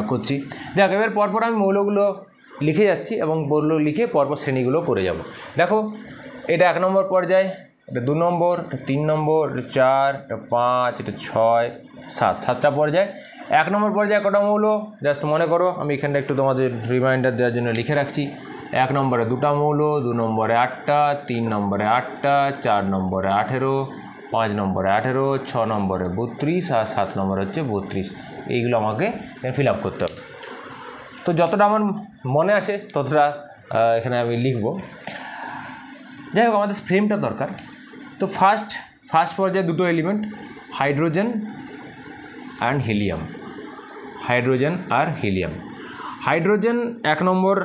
করছি। দেখ, এবার পরপর আমি মৌলগুলো লিখে যাচ্ছি এবং মৌল লিখে পরপর শ্রেণীগুলো করে যাব। দেখো, এটা 1 নম্বর পর্যায়, এটা 2 নম্বর, এটা 3 নম্বর, এটা 4, এটা 5, এটা 6, 7, 7টা পর্যায়। 1 নম্বর পর্যায়ে কটা মৌল জাস্ট মনে করো, আমি এখানটা একটু তোমাদের রিমাইন্ডার দেওয়ার জন্য লিখে রাখছি। 1 নম্বরে 2টা মৌল, 2 নম্বরে 8টা, 3 নম্বরে 8টা, 4 নম্বরে 18, 5 নম্বরে 18, 6 নম্বরে 32 আর 7 নম্বরে হচ্ছে 32। এইগুলো আমাকে ফিল আপ করতে হবে। তো যতটা আমার মনে আসে ততটা এখানে আমি লিখব। যাই হোক, আমাদের ফ্রেমটা দরকার। তো ফার্স্ট পর্যায়ে 2টো element, hydrogen and helium. Hydrogen আর হিলিয়াম। হাইড্রোজেন 1 নম্বর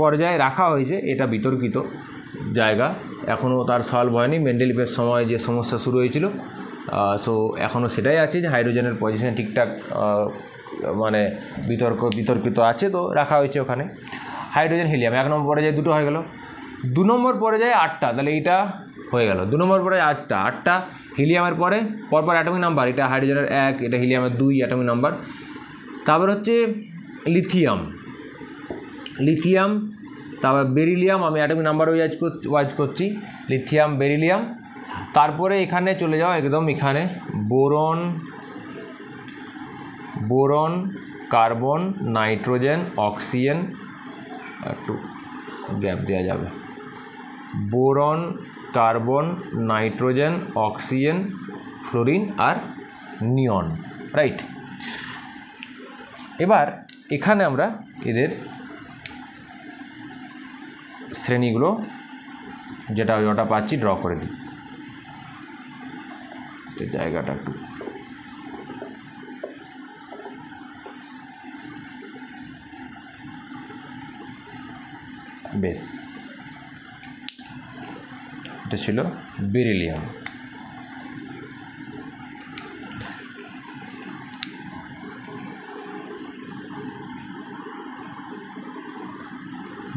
পর্যায়ে রাখা হয়েছে, এটা বিতর্কিত জায়গা, এখনও তার সলভ হয়নি। মেন্ডেলিভের সময় যে সমস্যা শুরু হয়েছিল, সো এখনও সেটাই আছে যে হাইড্রোজেনের পজিশন ঠিকঠাক মানে বিতর্কিত আছে, তো রাখা হয়েছে ওখানে। হাইড্রোজেন হিলিয়াম 1 নম্বর পর্যায়ে 2টো হয়ে গেল। 2 নম্বর পর্যায়ে 8টা, তাহলে এইটা হয়ে গেল। 2 নম্বর পর্যায়ে 8টা হিলিয়ামের পরে পরপর অ্যাটমিক নাম্বার, এটা হাইড্রোজেনের 1, এটা হিলিয়ামের 2 অ্যাটমিক নাম্বার। তারপর হচ্ছে লিথিয়াম, তারপর বেরিলিয়াম, আমি অ্যাটমিক নাম্বার ওয়াইজ করছি, লিথিয়াম, বেরিলিয়াম। তারপরে এখানে চলে যাও একদম এখানে boron, boron, carbon, nitrogen, oxygen, একটু গ্যাপ দেওয়া যাবে, boron, carbon, nitrogen, oxygen, fluorine আর নিয়ন, রাইট। এবার এখানে আমরা এদের শ্রেণীগুলো যেটা ওটা পাচ্ছি ড্র করে দিই, জায়গাটা একটু বেশ, এটা ছিল beryllium.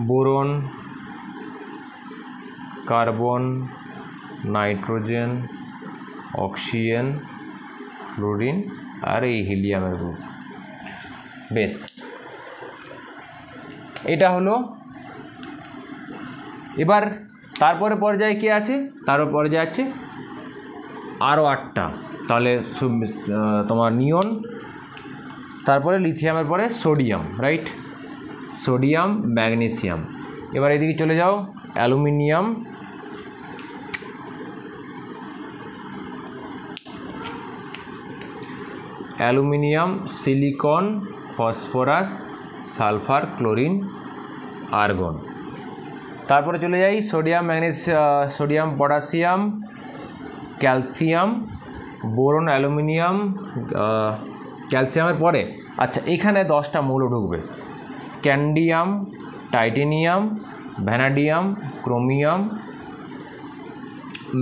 Boron, carbon, nitrogen, oxygen, fluorine আর এই হিলিয়ামের গ্রুপ। বেশ, এটা হলো। এবার তারপরে পর্যায়ে কী আছে, তারপর পর্যায়ে আছে আরও 8টা। তাহলে তোমার নিয়ন, তারপরে লিথিয়ামের পরে সোডিয়াম, রাইট, সোডিয়াম, ম্যাগনেসিয়াম। এবার এদিকে চলে যাও aluminium, aluminium, silicon, phosphorus, sulphur, chlorine, argon. তারপরে চলে যাই sodium, sodium, potassium, calcium, boron, aluminium, ক্যালসিয়ামের পরে আচ্ছা এখানে 10টা মৌল ঢুকবে, scandium, titanium, vanadium, chromium,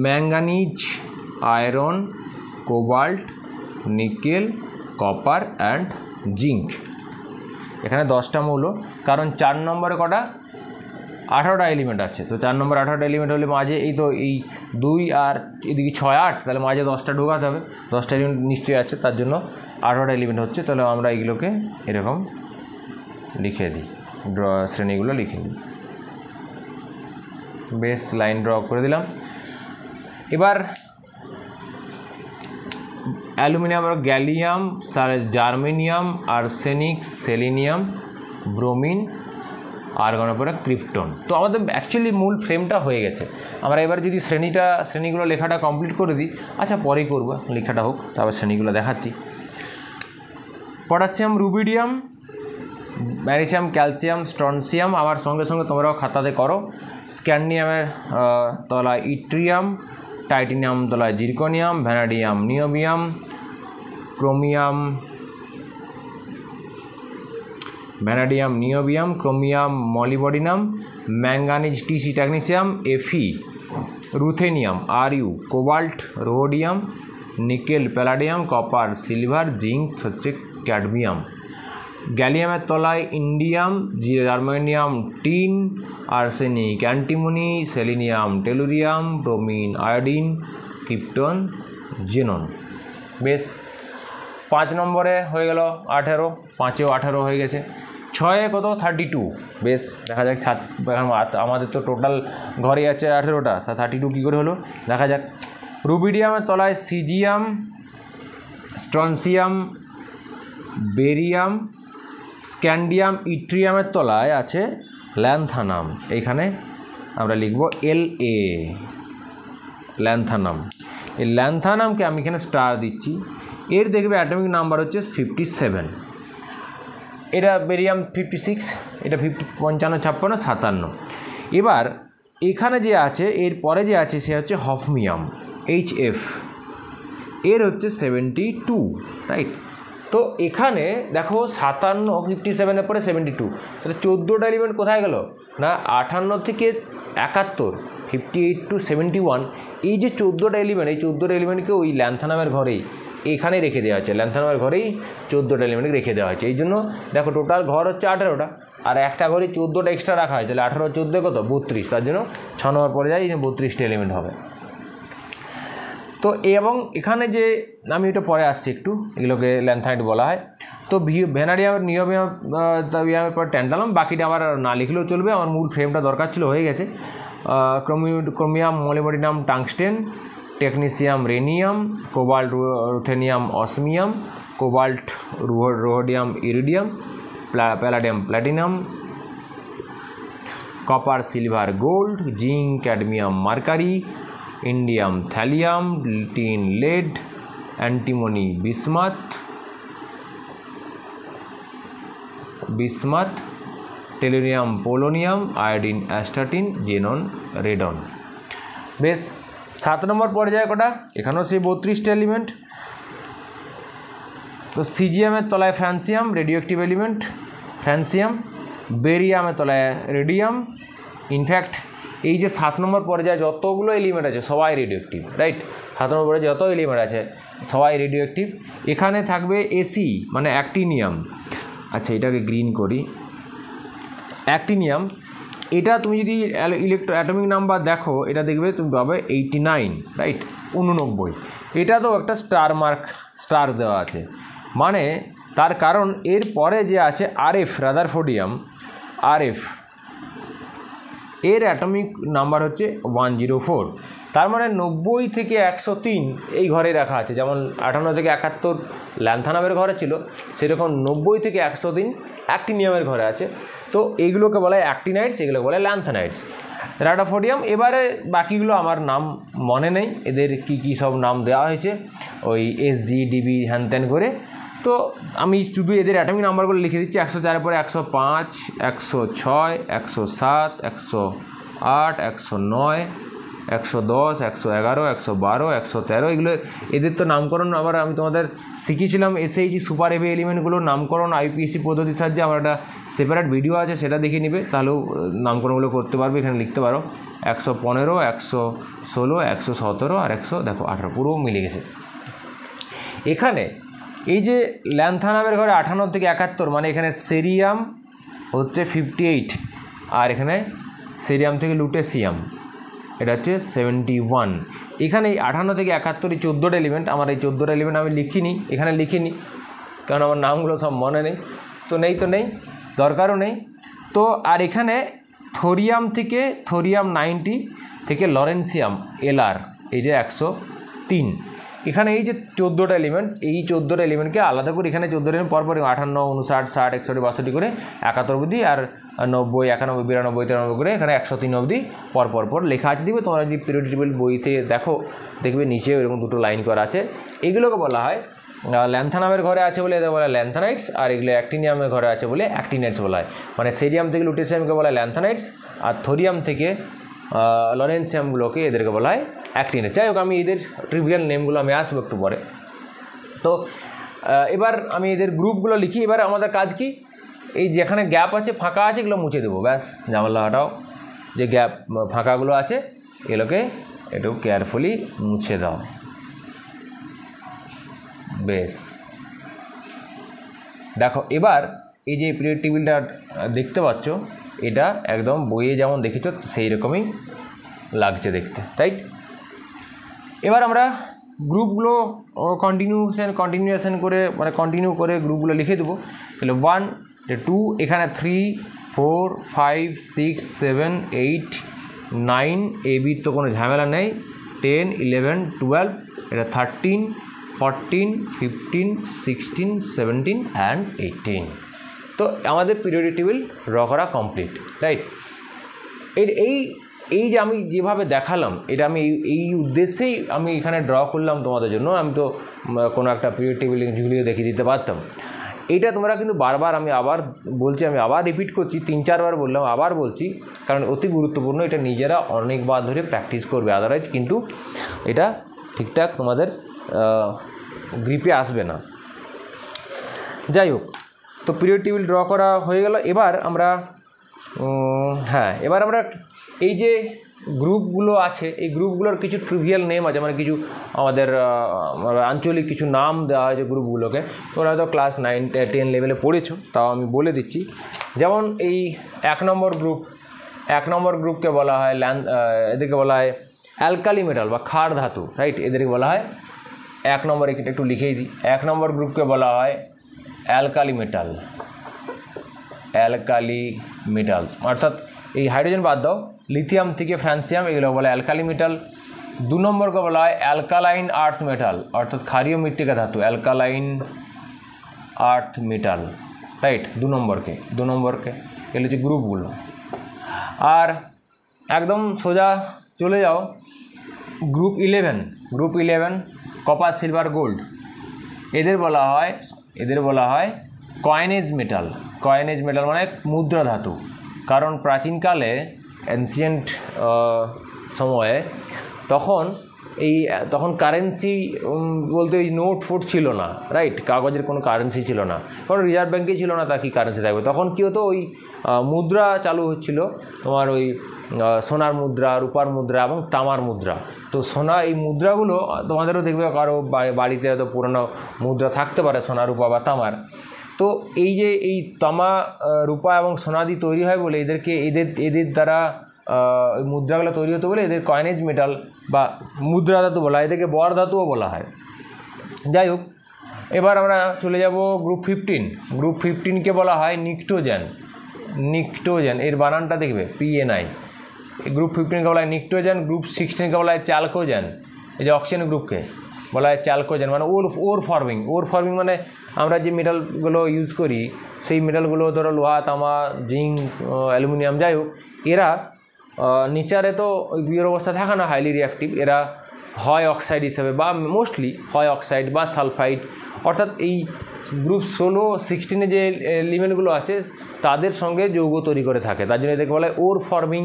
manganese, iron, cobalt, nickel, copper and zinc. এখানে 10টা মৌল, কারণ 4 নম্বরে কটা 18টা এলিমেন্ট আছে, তো 4 নম্বর 18টা এলিমেন্ট হলে মাঝে এই তো এই 2 আর এদিকে 6 8, তাহলে মাঝে 10টা ঢোকাতে হবে, 10টা এলিমেন্ট নিশ্চয়ই আছে, তার জন্য 18টা এলিমেন্ট হচ্ছে। তাহলে আমরা এইগুলোকে এরকম লিখে দিই, শ্রেণীগুলো লিখে দিই, বেশ লাইন ড্র করে দিলাম। এবার aluminium, gallium, germanium, arsenic, selenium, bromine, আর্গনের পরে ক্রিপ্টন। তো আমাদের অ্যাকচুয়ালি মূল ফ্রেমটা হয়ে গেছে। আমরা এবার যদি শ্রেণীগুলো লেখাটা কমপ্লিট করে দিই, আচ্ছা পরেই করবো, লেখাটা হোক, তারপর শ্রেণীগুলো দেখাচ্ছি। Potassium, rubidium, magnesium, calcium, strontium, আবার সঙ্গে সঙ্গে তোমরাও খাতাতে করো। স্ক্যান্ডিয়ামের তলায় ইট্রিয়াম, টাইটেনিয়াম তলায় zirconium, vanadium, niobium, chromium, vanadium, niobium, chromium, molybdenum, manganese, T C, technetium, F E, ruthenium, R U, cobalt, rhodium, nickel, palladium, copper, silver, zinc হচ্ছে ক্যাডমিয়াম। গ্যালিয়ামের তলায় indium, germanium, tin, arsenic, antimony, selenium, tellurium, bromine, iodine, krypton, xenon. বেশ, 5 নম্বরে হয়ে গেল 18, 5এও 18 হয়ে গেছে। 6এ কত 32। বেশ, দেখা যাক আমাদের তো টোটাল ঘরে আছে 18টা, 32 কী করে হলো দেখা যাক। রুবিডিয়ামের তলায় সিজিয়াম, স্ট্রনসিয়াম, বেরিয়াম, স্ক্যান্ডিয়াম, ইট্রিয়ামের তলায় আছে ল্যান্থানাম, এইখানে আমরা লিখব LA, ল্যান্থানাম। এই ল্যান্থানামকে আমি এখানে স্টার দিচ্ছি, এর দেখবে অ্যাটমিক নাম্বার হচ্ছে 57। এটা বেরিয়াম 56, এটা 55, 56, 57। এবার এখানে যে আছে, এর পরে যে আছে সে হচ্ছে হফমিয়াম, HF, এর হচ্ছে 72, রাইট। তো এখানে দেখো 57, 57-এর পরে 72, তাহলে 14টা এলিমেন্ট কোথায় গেল না 58 থেকে 71, 58 to 71, এই যে 14টা এলিমেন্ট, এই 14টা এলিমেন্টকে ওই ল্যান্থানামের ঘরেই এখানে রেখে দেওয়া হয়েছে, ল্যান্থানামের ঘরেই 14টা এলিমেন্টকে রেখে দেওয়া হয়েছে। এই জন্য দেখো টোটাল ঘর হচ্ছে 18টা, আর একটা ঘরে 14টা এক্সট্রা রাখা হয়, তাহলে 18 14 কত 32, তার জন্য 6 নম্বর পরে যায়, এই 32টা এলিমেন্ট হবে। তো এবং এখানে যে আমি এটা পরে আসছি একটু, এগুলোকে ল্যান্থানাইট বলা হয়। তো ভ্যানাডিয়াম, নিওবিয়ামের পর ট্যান্টালাম, বাকিটা আমার না লিখলেও চলবে, আমার মূল ফ্রেমটা দরকার ছিল, হয়ে গেছে। Chromium, molybdenum, tungsten, technetium rhenium, cobalt ruthenium osmium, cobalt rhodium iridium, palladium platinum, copper silver gold, zinc cadmium mercury, indium thallium, tin lead, antimony bismuth, tellurium polonium, iodine astatine, xenon radon. বেশ, 7 নম্বর পর্যায়ে কটা, এখানেও সেই 32টা element. তো সিজিয়ামের তলায় francium radioactive element, francium, বেরিয়ামের তলায় রেডিয়াম। ইনফ্যাক্ট এই যে 7 নম্বর পর্যায়ে যতগুলো এলিমেন্ট আছে সবাই রেডিও অ্যাক্টিভ, রাইট? 7 নম্বর পর্যায়ে যত এলিমেন্ট আছে সবাই রেডিও অ্যাক্টিভ। এখানে থাকবে এসি মানে অ্যাক্টিনিয়াম। আচ্ছা, এটাকে গ্রিন করি। অ্যাক্টিনিয়াম, এটা তুমি যদি অ্যাটমিক নাম্বার দেখো, এটা দেখবে তুমি পাবে 89, রাইট? 89। এটা তো একটা স্টার দেওয়া আছে, মানে তার কারণ এর পরে যে আছে আরএফ, রাদারফোর্ডিয়াম আরএফ, এর অ্যাটমিক নাম্বার হচ্ছে 104। তার মানে 90 থেকে 103 এই ঘরে রাখা আছে। যেমন 58 থেকে 71 ল্যান্থানামের ঘরে ছিল, সেরকম 90 থেকে 103 অ্যাক্টিনিয়ামের ঘরে আছে। তো এইগুলোকে বলা হয় অ্যাক্টিনাইটস, এগুলোকে বলা হয় ল্যান্থানাইটস। রাদারফোর্ডিয়াম, এবারে বাকিগুলো আমার নাম মনে নেই, এদের কি সব নাম দেওয়া হয়েছে ওই SG DB হ্যান ত্যান করে। তো আমি শুধু এদের অ্যাটমিক নাম্বারগুলো লিখে দিচ্ছি। 104-এর পরে 105, 106, 107, 108, 109, 110, 111, 112, 113, এগুলো এদের তো নামকরণ আবার আমি তোমাদের শিখিয়েছিলাম SHG সুপার হেভি এলিমেন্টগুলোর নামকরণ IPSC পদ্ধতির সাহায্যে। আমার একটা সেপারেট ভিডিও আছে, সেটা দেখে নিবে, তাহলেও নামকরণগুলো করতে পারবে। এখানে লিখতে পারো 115, 116, 117 আর 118, পুরো মিলে গেছে। এখানে এই যে ল্যান্থানামের ঘরে 58 থেকে 71, মানে এখানে সেরিয়াম হচ্ছে 58, আর এখানে সেরিয়াম থেকে লুটেসিয়াম এটা হচ্ছে 71। এখানে এই 58 থেকে 71 14টা এলিমেন্ট। আমার এই 14টা এলিমেন্ট আমি এখানে লিখিনি, কারণ আমার নামগুলো সব মনে নেই। তো নেই, দরকারও নেই। তো আর এখানে থোরিয়াম 90 থেকে লরেন্সিয়াম LR, এই যে 103। এখানে এই যে 14টা এলিমেন্ট, এই 14টা এলিমেন্টকে আলাদা করে এখানে 14 এলিমেন্ট পরপর 58, 59, 60, 61, 62 করে 71 অবধি, আর 90, 91, 92, 93 করে এখানে 103 অবধি পর লেখা আছে। দিবে তোমরা যদি পিরিয়ডিক টেবিল বইতে দেখো, দেখবে নিচে এরকম দুটো লাইন করা আছে। এগুলোকে বলা হয় ল্যান্থানামের ঘরে আছে বলে এদের বলা হয় ল্যান্থানাইটস, আর এগুলো অ্যাক্টিনিয়ামের ঘরে আছে বলে অ্যাক্টিনাইটস বলা হয়। মানে সেরিয়াম থেকে লুটেসিয়ামকে বলা হয় ল্যান্থানাইটস, আর থোরিয়াম থেকে লরেন্সিয়ামগুলোকে এদেরকে বলা হয় অ্যাক্টিনাইটস। যাই হোক, আমি এদের ট্রিভিয়াল নেমগুলো আমি আসবো একটু পরে। তো এবার আমি এদের গ্রুপগুলো লিখি। এবার আমাদের কাজ কি, এই যেখানে গ্যাপ আছে, ফাঁকা আছে, এগুলো মুছে দেবো, ব্যাস, ঝামেলা হাটাও। যে গ্যাপ ফাঁকাগুলো আছে এগুলোকে একটু কেয়ারফুলি মুছে দাও, বেশ। দেখো এবার এই যে পিরিয়ড টেবিলটা দেখতে পাচ্ছ, এটা একদম বইয়ে যেমন দেখেছ সেই রকমই লাগছে দেখতে, রাইট? এবার আমরা গ্রুপগুলো কন্টিনিউয়েশন করে, মানে কন্টিনিউ করে গ্রুপগুলো লিখে দেবো। তাহলে 1, 2, এখানে 3, 4, 5, 6, 7, 8, 9, AB তো কোনো ঝামেলা নেই, 10, 11, 12, এটা 13, 14, 15, 16, 17 অ্যান্ড 18। তো আমাদের পিরিয়ডিক টেবিল ড্র করা কমপ্লিট, রাইট? এই যে আমি যেভাবে দেখালাম, এটা আমি এই উদ্দেশ্যেই আমি এখানে ড্র করলাম তোমাদের জন্য। আমি তো কোনো একটা পিরিয়ড টেবিল ঝুলিয়ে দেখিয়ে দিতে পারতাম। এইটা তোমরা কিন্তু বারবার, আমি আবার বলছি, আমি আবার রিপিট করছি, 3-4 বার বললাম, আবার বলছি, কারণ অতি গুরুত্বপূর্ণ। এটা নিজেরা অনেকবার ধরে প্র্যাকটিস করবে, আদারওয়াইজ কিন্তু এটা ঠিকঠাক তোমাদের গ্রিপে আসবে না। যাই হোক, তো পিরিয়ড টেবিল ড্র করা হয়ে গেল। এবার আমরা এবার আমরা এই যে গ্রুপগুলো আছে, এই গ্রুপগুলোর কিছু ট্রিভিয়াল নেম আছে, মানে কিছু আমাদের আঞ্চলিক কিছু নাম দেওয়া হয়েছে গ্রুপগুলোকে। তোমরা হয়তো ক্লাস 9-10 লেভেলে পড়েছো, তাও আমি বলে দিচ্ছি। যেমন এই 1 নম্বর গ্রুপকে বলা হয় এদেরকে বলা হয় অ্যালকালি মেটাল বা ক্ষার ধাতু, রাইট? এদেরকে বলা হয় 1 নম্বর, এটা একটু লিখেই দিই। 1 নম্বর গ্রুপকে বলা হয় অ্যালকালি মেটালস, অর্থাৎ এই হাইড্রোজেন বাদ দাও, লিথিয়াম থেকে ফ্রান্সিয়াম, এগুলো বলে অ্যালকালি মেটাল। 2 নম্বরকে বলা হয় অ্যালকালাইন আর্থ মেটাল, অর্থাৎ ক্ষারীয় মৃত্তিকা ধাতু, অ্যালকালাইন আর্থ মেটাল, রাইট। 2 নম্বরকে এগুলো হচ্ছে গ্রুপগুলো। আর একদম সোজা চলে যাও গ্রুপ 11 কপার সিলভার গোল্ড, এদের বলা হয় কয়েনেজ মেটাল মানে মুদ্রা ধাতু। কারণ প্রাচীনকালে এনসিয়েন্ট সময়ে তখন কারেন্সি বলতে ওই নোট ফোট ছিল না, রাইট, কাগজের কোনো কারেন্সি ছিল না, কারণ রিজার্ভ ব্যাঙ্কে ছিল না, তা কি কারেন্সি থাকবে। তখন কী হতো, ওই মুদ্রা চালু হচ্ছিল, তোমার ওই সোনার মুদ্রা, রূপার মুদ্রা এবং তামার মুদ্রা। তো এই মুদ্রাগুলো তোমাদেরও দেখবে কারো বাড়িতে হয়তো পুরনো মুদ্রা থাকতে পারে সোনা, রূপা বা তামার। তো এই তামা, রূপা এবং সোনাদি তৈরি হয় বলে এদের দ্বারা ওই মুদ্রাগুলো তৈরি হতে বলে এদের কয়েনেজ মেটাল বা মুদ্রা ধাতু বলা হয়, এদেরকে বর ধাতুও বলা হয়। যাই হোক, এবার আমরা চলে যাব গ্রুপ 15কে বলা হয় নিকটোজেন, এর বানানটা দেখবে PNI। গ্রুপ 15কে বলা হয় নিকটোজেন, গ্রুপ 16কে বলা হয় চ্যালকোজেন, এই যে অক্সিজেন গ্রুপকে বলা হয় চ্যালকোজেন, মানে ওর ফর্মিং মানে আমরা যে মেটালগুলো ইউজ করি সেই মেটালগুলো ধরো লোহা, তামা, জিঙ্ক, অ্যালুমিনিয়াম, যাই হোক, এরা নেচারে তো ওই পিওর অবস্থা থাকে না, হাইলি রিঅ্যাক্টিভ। এরা হয় অক্সাইড হিসেবে বা মোস্টলি হয় অক্সাইড বা সালফাইড, অর্থাৎ এই গ্রুপ 16 যে এলিমেন্টগুলো আছে তাদের সঙ্গে যৌগ তৈরি করে থাকে, তার জন্য এদেরকে বলা হয় ওর ফর্মিং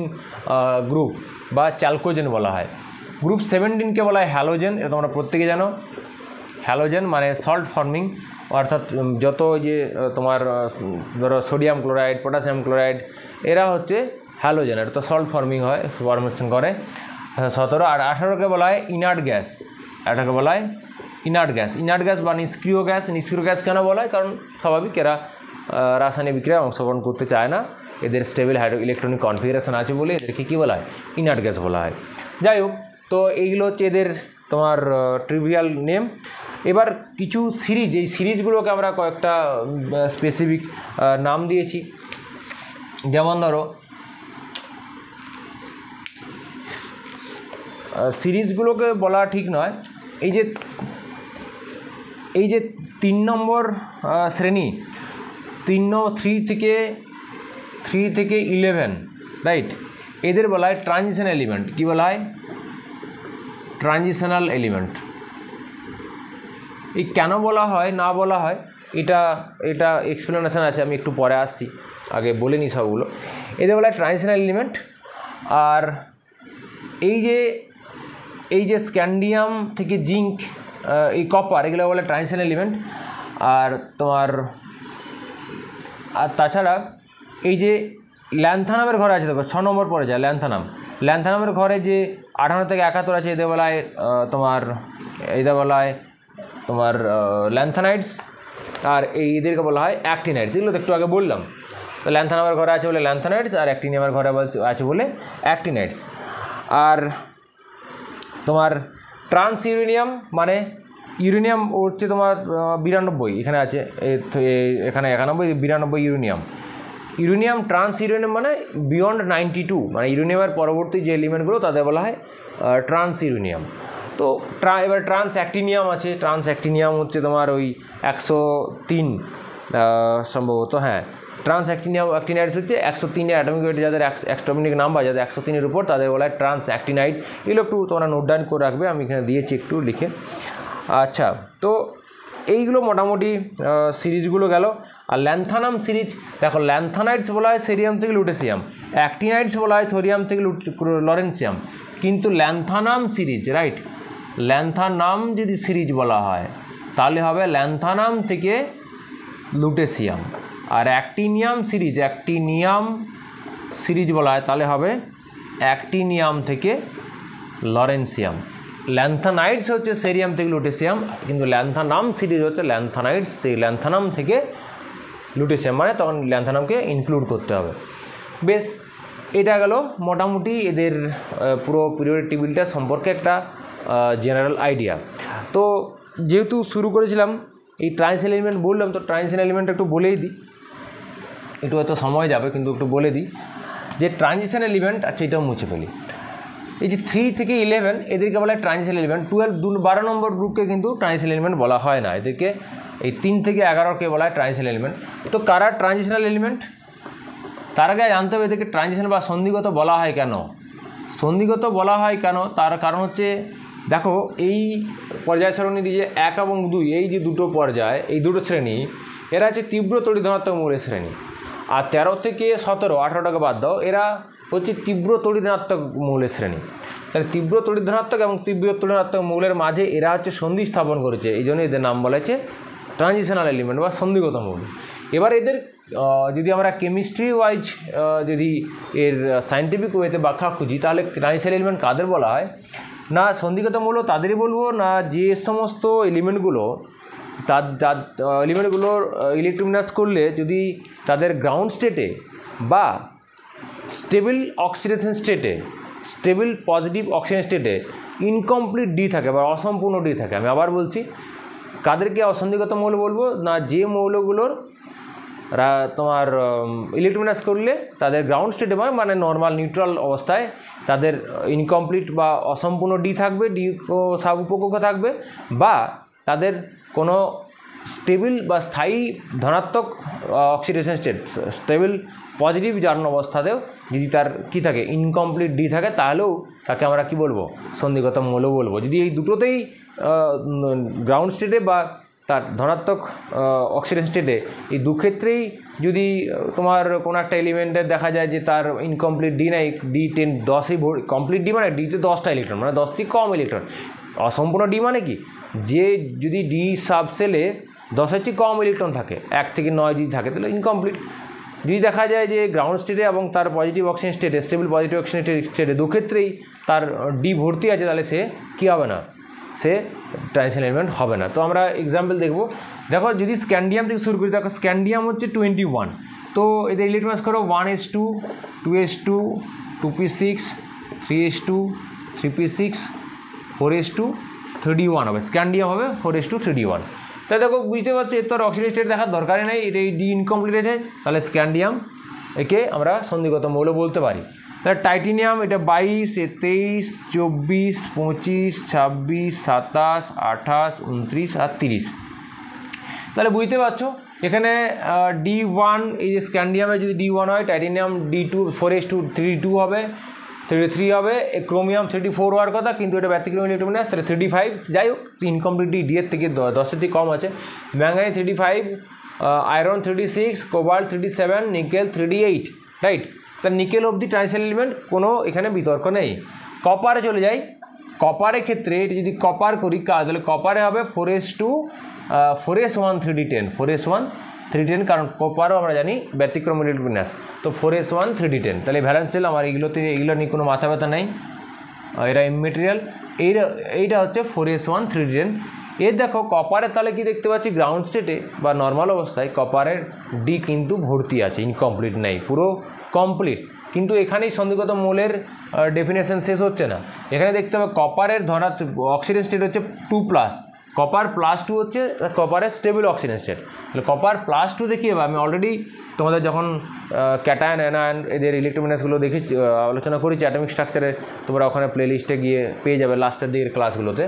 গ্রুপ বা চ্যালকোজেন বলা হয়। গ্রুপ 17কে বলা হয় হ্যালোজেন, এটা তোমরা প্রত্যেকে জানো। হ্যালোজেন মানে সল্ট ফর্মিং, অর্থাৎ যত যে তোমার ধরো সোডিয়াম ক্লোরাইড, পটাশিয়াম ক্লোরাইড, এরা হচ্ছে হ্যালোজেন, এটা তো সল্ট ফর্মেশন করে। 17 আর 18কে বলা হয় ইনার্ট গ্যাস, এটাকে বলা হয় ইনার্ট গ্যাস বা নিষ্ক্রিয় গ্যাস কেন বলা হয়? কারণ স্বাভাবিক, এরা রাসায়নিক বিক্রিয়ায় অংশগ্রহণ করতে চায় না, এদের স্টেবল ইলেকট্রনিক কনফিগারেশন আছে বলে এদেরকে কী বলা হয়? ইনার্ট গ্যাস বলা হয়। যাই হোক, তো এইগুলো হচ্ছে এদের তোমার ট্রিভিয়াল নেম। এবার কিছু সিরিজ, এই সিরিজগুলোকে আমরা কয়েকটা স্পেসিফিক নাম দিয়েছি। যেমন ধরো সিরিজগুলোকে বলা ঠিক নয়, এই যে 3 নম্বর শ্রেণী, 3 থেকে 11, রাইট, এদের বলা হয় ট্রানজিশন এলিমেন্ট। কী বলা হয়? Transitional element. এই কেন বলা হয় না বলা হয় এটা এক্সপ্লেনেশন আছে, আমি একটু পরে আসছি, আগে বলে নিই সবগুলো। এদের বলা হয় ট্রানজিশনাল এলিমেন্ট। আর এই যে স্ক্যান্ডিয়াম থেকে জিঙ্ক, এই কপার, এগুলো বলে ট্রানজিশন এলিমেন্ট। আর তাছাড়া এই যে ল্যান্থানামের ঘরে আছে, দেখো 6 নম্বর পরে যায় ল্যান্থানামের ঘরে যে 58 থেকে 71 আছে, এদের বলা হয় তোমার ল্যান্থানাইটস। আর এদেরকে বলা হয় অ্যাক্টিনাইটস। এগুলো তো একটু আগে বললাম। তো ল্যান্থানামের ঘরে আছে বলে ল্যান্থানাইটস, আর অ্যাক্টিনিয়ামের ঘরে আছে বলে অ্যাক্টিনাইটস। আর তোমার ট্রান্স ইউরেনিয়াম মানে ইউরেনিয়াম হচ্ছে তোমার 92, এখানে আছে, এখানে 91, 92 ইউরেনিয়াম ট্রান্স ইউরেনিয়াম মানে বিয়ন্ড 92, মানে ইউরেনিয়ামের পরবর্তী যে এলিমেন্টগুলো তাদের বলা হয় ট্রান্স ইউরেনিয়াম। তো এবার ট্রান্স অ্যাক্টিনিয়াম আছে। ট্রান্স অ্যাক্টিনিয়াম হচ্ছে তোমার ওই 103 সম্ভবত, হ্যাঁ, ট্রান্স অ্যাক্টিনাইটস হচ্ছে 103 অ্যাটমিক ওয়েট, যাদের অ্যাটমিক নাম্বার যাদের 103-এর উপর, তাদের বলা হয় ট্রান্স অ্যাক্টিনাইট। এগুলো একটু তোমরা নোট ডাউন করে রাখবে, আমি এখানে দিয়েছি একটু লিখে। আচ্ছা, তো এইগুলো মোটামুটি সিরিজগুলো গেল। আর ল্যান্থানাম সিরিজ, দেখো, ল্যান্থানাইটস বলা হয় সেরিয়াম থেকে লুটেসিয়াম, অ্যাক্টিনাইটস বলা হয় থোরিয়াম থেকে লরেন্সিয়াম। কিন্তু ল্যান্থানাম সিরিজ, রাইট, ল্যান্থানাম যদি সিরিজ বলা হয় তাহলে হবে ল্যান্থানাম থেকে লুটেসিয়াম। আর অ্যাক্টিনিয়াম সিরিজ বলা হয় তাহলে হবে অ্যাক্টিনিয়াম থেকে লরেন্সিয়াম। ল্যান্থানাইটস হচ্ছে সেরিয়াম থেকে লুটেসিয়াম, কিন্তু ল্যান্থানাম সিরিজ হচ্ছে ল্যান্থানাম থেকে লুটেসিয়াম, মানে তখন ল্যান্থানামকে ইনক্লুড করতে হবে। বেশ, এটা গেল মোটামুটি এদের পুরো পিরিয়ডিক টেবিলটা সম্পর্কে একটা জেনারেল আইডিয়া। তো যেহেতু শুরু করেছিলাম এই ট্রানজিশন এলিমেন্ট বললাম, তো ট্রানজিশন এলিমেন্ট একটু বলেই দিই, একটু হয়তো সময় যাবে কিন্তু একটু বলে দিই যে ট্রানজিশন এলিমেন্ট, আচ্ছা এটাও মুছে ফেলি। এই যে 3 থেকে 11 এদেরকে বলা হয় ট্রানজিশনাল এলিমেন্ট। 12 নম্বর গ্রুপকে কিন্তু ট্রানজিশনাল এলিমেন্ট বলা হয় না, এদেরকে এই 3 থেকে 11কে বলা হয় ট্রানজিশনাল এলিমেন্ট। তো কারা ট্রানজিশনাল এলিমেন্ট, তার আগে জানতে হবে এদেরকে ট্রানজিশনাল বা সন্ধিগত বলা হয় কেন। সন্ধিগত বলা হয় কেন, তার কারণ হচ্ছে দেখো এই পর্যায় সারণীর যে 1 এবং 2 এই যে দুটো পর্যায়, এই দুটো শ্রেণী, এরা হচ্ছে তীব্র তড়িৎ ধনাত্মক মৌলের শ্রেণী। আর 13 থেকে 17, 18টাকে বাদ দাও, এরা হচ্ছে তীব্র তড়িৎ ঋণাত্মক মৌলের শ্রেণী। তাহলে তীব্র তড়িৎ ধনাত্মক এবং তীব্র তড়িৎ ঋণাত্মক মৌলের মাঝে এরা হচ্ছে সন্ধি স্থাপন করেছে, এই জন্য এদের নাম বলা হচ্ছে ট্রানজিশনাল এলিমেন্ট বা সন্ধিগত মৌল। এবার এদের যদি আমরা কেমিস্ট্রি ওয়াইজ যদি এর সায়েন্টিফিক ওয়েতে ব্যাখ্যা খুঁজি, তাহলে ট্রানজিশনাল এলিমেন্ট কাদের বলা হয় না, সন্ধিগত মৌল তাদেরই বলবো না যে সমস্ত এলিমেন্টগুলো তার এলিমেন্টগুলোর ইলেকট্রোবিন্যাস করলে যদি তাদের গ্রাউন্ড স্টেটে বা স্টেবল অক্সিডেশন স্টেটে, স্টেবল পজিটিভ অক্সিজেন স্টেটে ইনকমপ্লিট ডি থাকে বা অসম্পূর্ণ ডি থাকে। আমি আবার বলছি, কাদেরকে অসন্ধিগত মৌল বলবো না, যে মৌলগুলোর তোমার ইলেকট্রোবিন্যাস করলে তাদের গ্রাউন্ড স্টেটে মানে নর্মাল নিউট্রাল অবস্থায় তাদের ইনকমপ্লিট বা অসম্পূর্ণ ডি থাকবে, ডি সাব উপকক্ষ থাকবে, বা তাদের কোনো স্টেবল বা স্থায়ী ধনাত্মক অক্সিডেশন স্টেট, স্টেবল পজিটিভ জারণ অবস্থাতেও যদি তার কী থাকে ইনকমপ্লিট ডি থাকে, তাহলেও তাকে আমরা কি বলবো, সন্ধিগত মৌল বলবো। যদি এই দুটোতেই গ্রাউন্ড স্টেটে বা তার ধনাত্মক অক্সিডেশন স্টেটে এই দুক্ষেত্রেই যদি তোমার কোনো একটা এলিমেন্টের দেখা যায় যে তার ইনকমপ্লিট ডি নাই, ডি 10ই কমপ্লিট ডি মানে ডিতে 10টা ইলেকট্রন, মানে 10টি কম ইলেকট্রন। অসম্পূর্ণ ডি মানে কি, যে যদি ডি সাবসেলে 10-এর চেয়ে কম ইলেকট্রন থাকে, 1 থেকে 9 যদি থাকে, তাহলে ইনকমপ্লিট। যদি দেখা যায় যে গ্রাউন্ড স্টেটে এবং তার পজিটিভ অক্সিজেন স্টেটে, স্টেবল পজিটিভ অক্সিজেন স্টেটে দুক্ষেত্রেই তার ডি ভর্তি আছে, তাহলে সে কী হবে না, সে ট্রানজিশনাল এলিমেন্ট হবে না। তো আমরা এক্সাম্পল দেখব। দেখো যদি স্ক্যান্ডিয়াম থেকে শুরু করি, দেখো স্ক্যান্ডিয়াম হচ্ছে 21, তো এদের ইলেকট্রোবিন্যাস করো 1s2, 2s2, 2p6, 3s2, 3p6, 4s2, 3d1 হবে, স্ক্যান্ডিয়াম হবে 4s2, 3d1। তাই দেখো বুঝতে পারছো এর তো আর অক্সিডেশন স্টেট দেখার দরকারই নেই, এটা ডি ইনকমপ্লিট আছে, তাহলে স্ক্যান্ডিয়াম একে আমরা সন্ধিগত মৌল বলতে পারি। তাহলে টাইটেনিয়াম এটা 22, 23, 24, 25, 26, 27, 28, 29 আর 30। তাহলে বুঝতে পারছো এখানে D1, এই যে স্ক্যান্ডিয়ামে যদি D1 হয়, টাইটেনিয়াম D2, 4s2, 3d2 হবে, 3d3 হবে, ক্রোমিয়াম 3d4 হওয়ার কথা, কিন্তু এটা ব্যতিক্রম ইলেকট্রোবিন্যাস, তাহলে 3d5, যাই হোক ইনকমপ্লিট ডি এর থেকে 10-এর থেকে কম আছে। Manganese 3d5, iron 3d6, cobalt 3d7, nickel 3d8, right. তার নিকেল অবধি ট্রানজিশনাল এলিমেন্ট, কোনো এখানে বিতর্ক নেই। কপারে চলে যাই, কপারের ক্ষেত্রে এটা যদি কপার করি কাজ, তাহলে কপারে হবে 4s2, 4s1, 3d10, 4s1, 3d10, কারণ কপারও আমরা জানি ব্যতিক্রম ইলেকট্রোবিন্যাস, তো 4s1, 3d10। তাহলে ভ্যালেন্স সেল আমার এগুলো নিয়ে কোনো মাথা ব্যথা নেই, এরা ইমেটেরিয়াল। এইটা হচ্ছে 4s1, 3d10। এর দেখো কপারের তাহলে কি দেখতে পাচ্ছি, গ্রাউন্ড স্টেটে বা নর্মাল অবস্থায় কপারের ডি কিন্তু ভর্তি আছে, ইনকমপ্লিট নেই, পুরো কমপ্লিট। কিন্তু এখানেই সন্ধিগত মৌলের ডেফিনেশন শেষ হচ্ছে না, এখানে দেখতে হবে কপারের অক্সিডেশন স্টেট হচ্ছে 2+, কপার +2 হচ্ছে কপারের স্টেবল অক্সিজেন স্টেট। তাহলে কপার +2 দেখিয়ে আমি অলরেডি তোমাদের যখন ক্যাটায়ন অ্যানায়ন এদের ইলেকট্রোবিন্যাসগুলো দেখে আলোচনা করেছি অ্যাটমিক স্ট্রাকচারে, তোমরা ওখানে প্লেলিস্টে গিয়ে পেয়ে যাবে লাস্টের দিকের ক্লাসগুলোতে।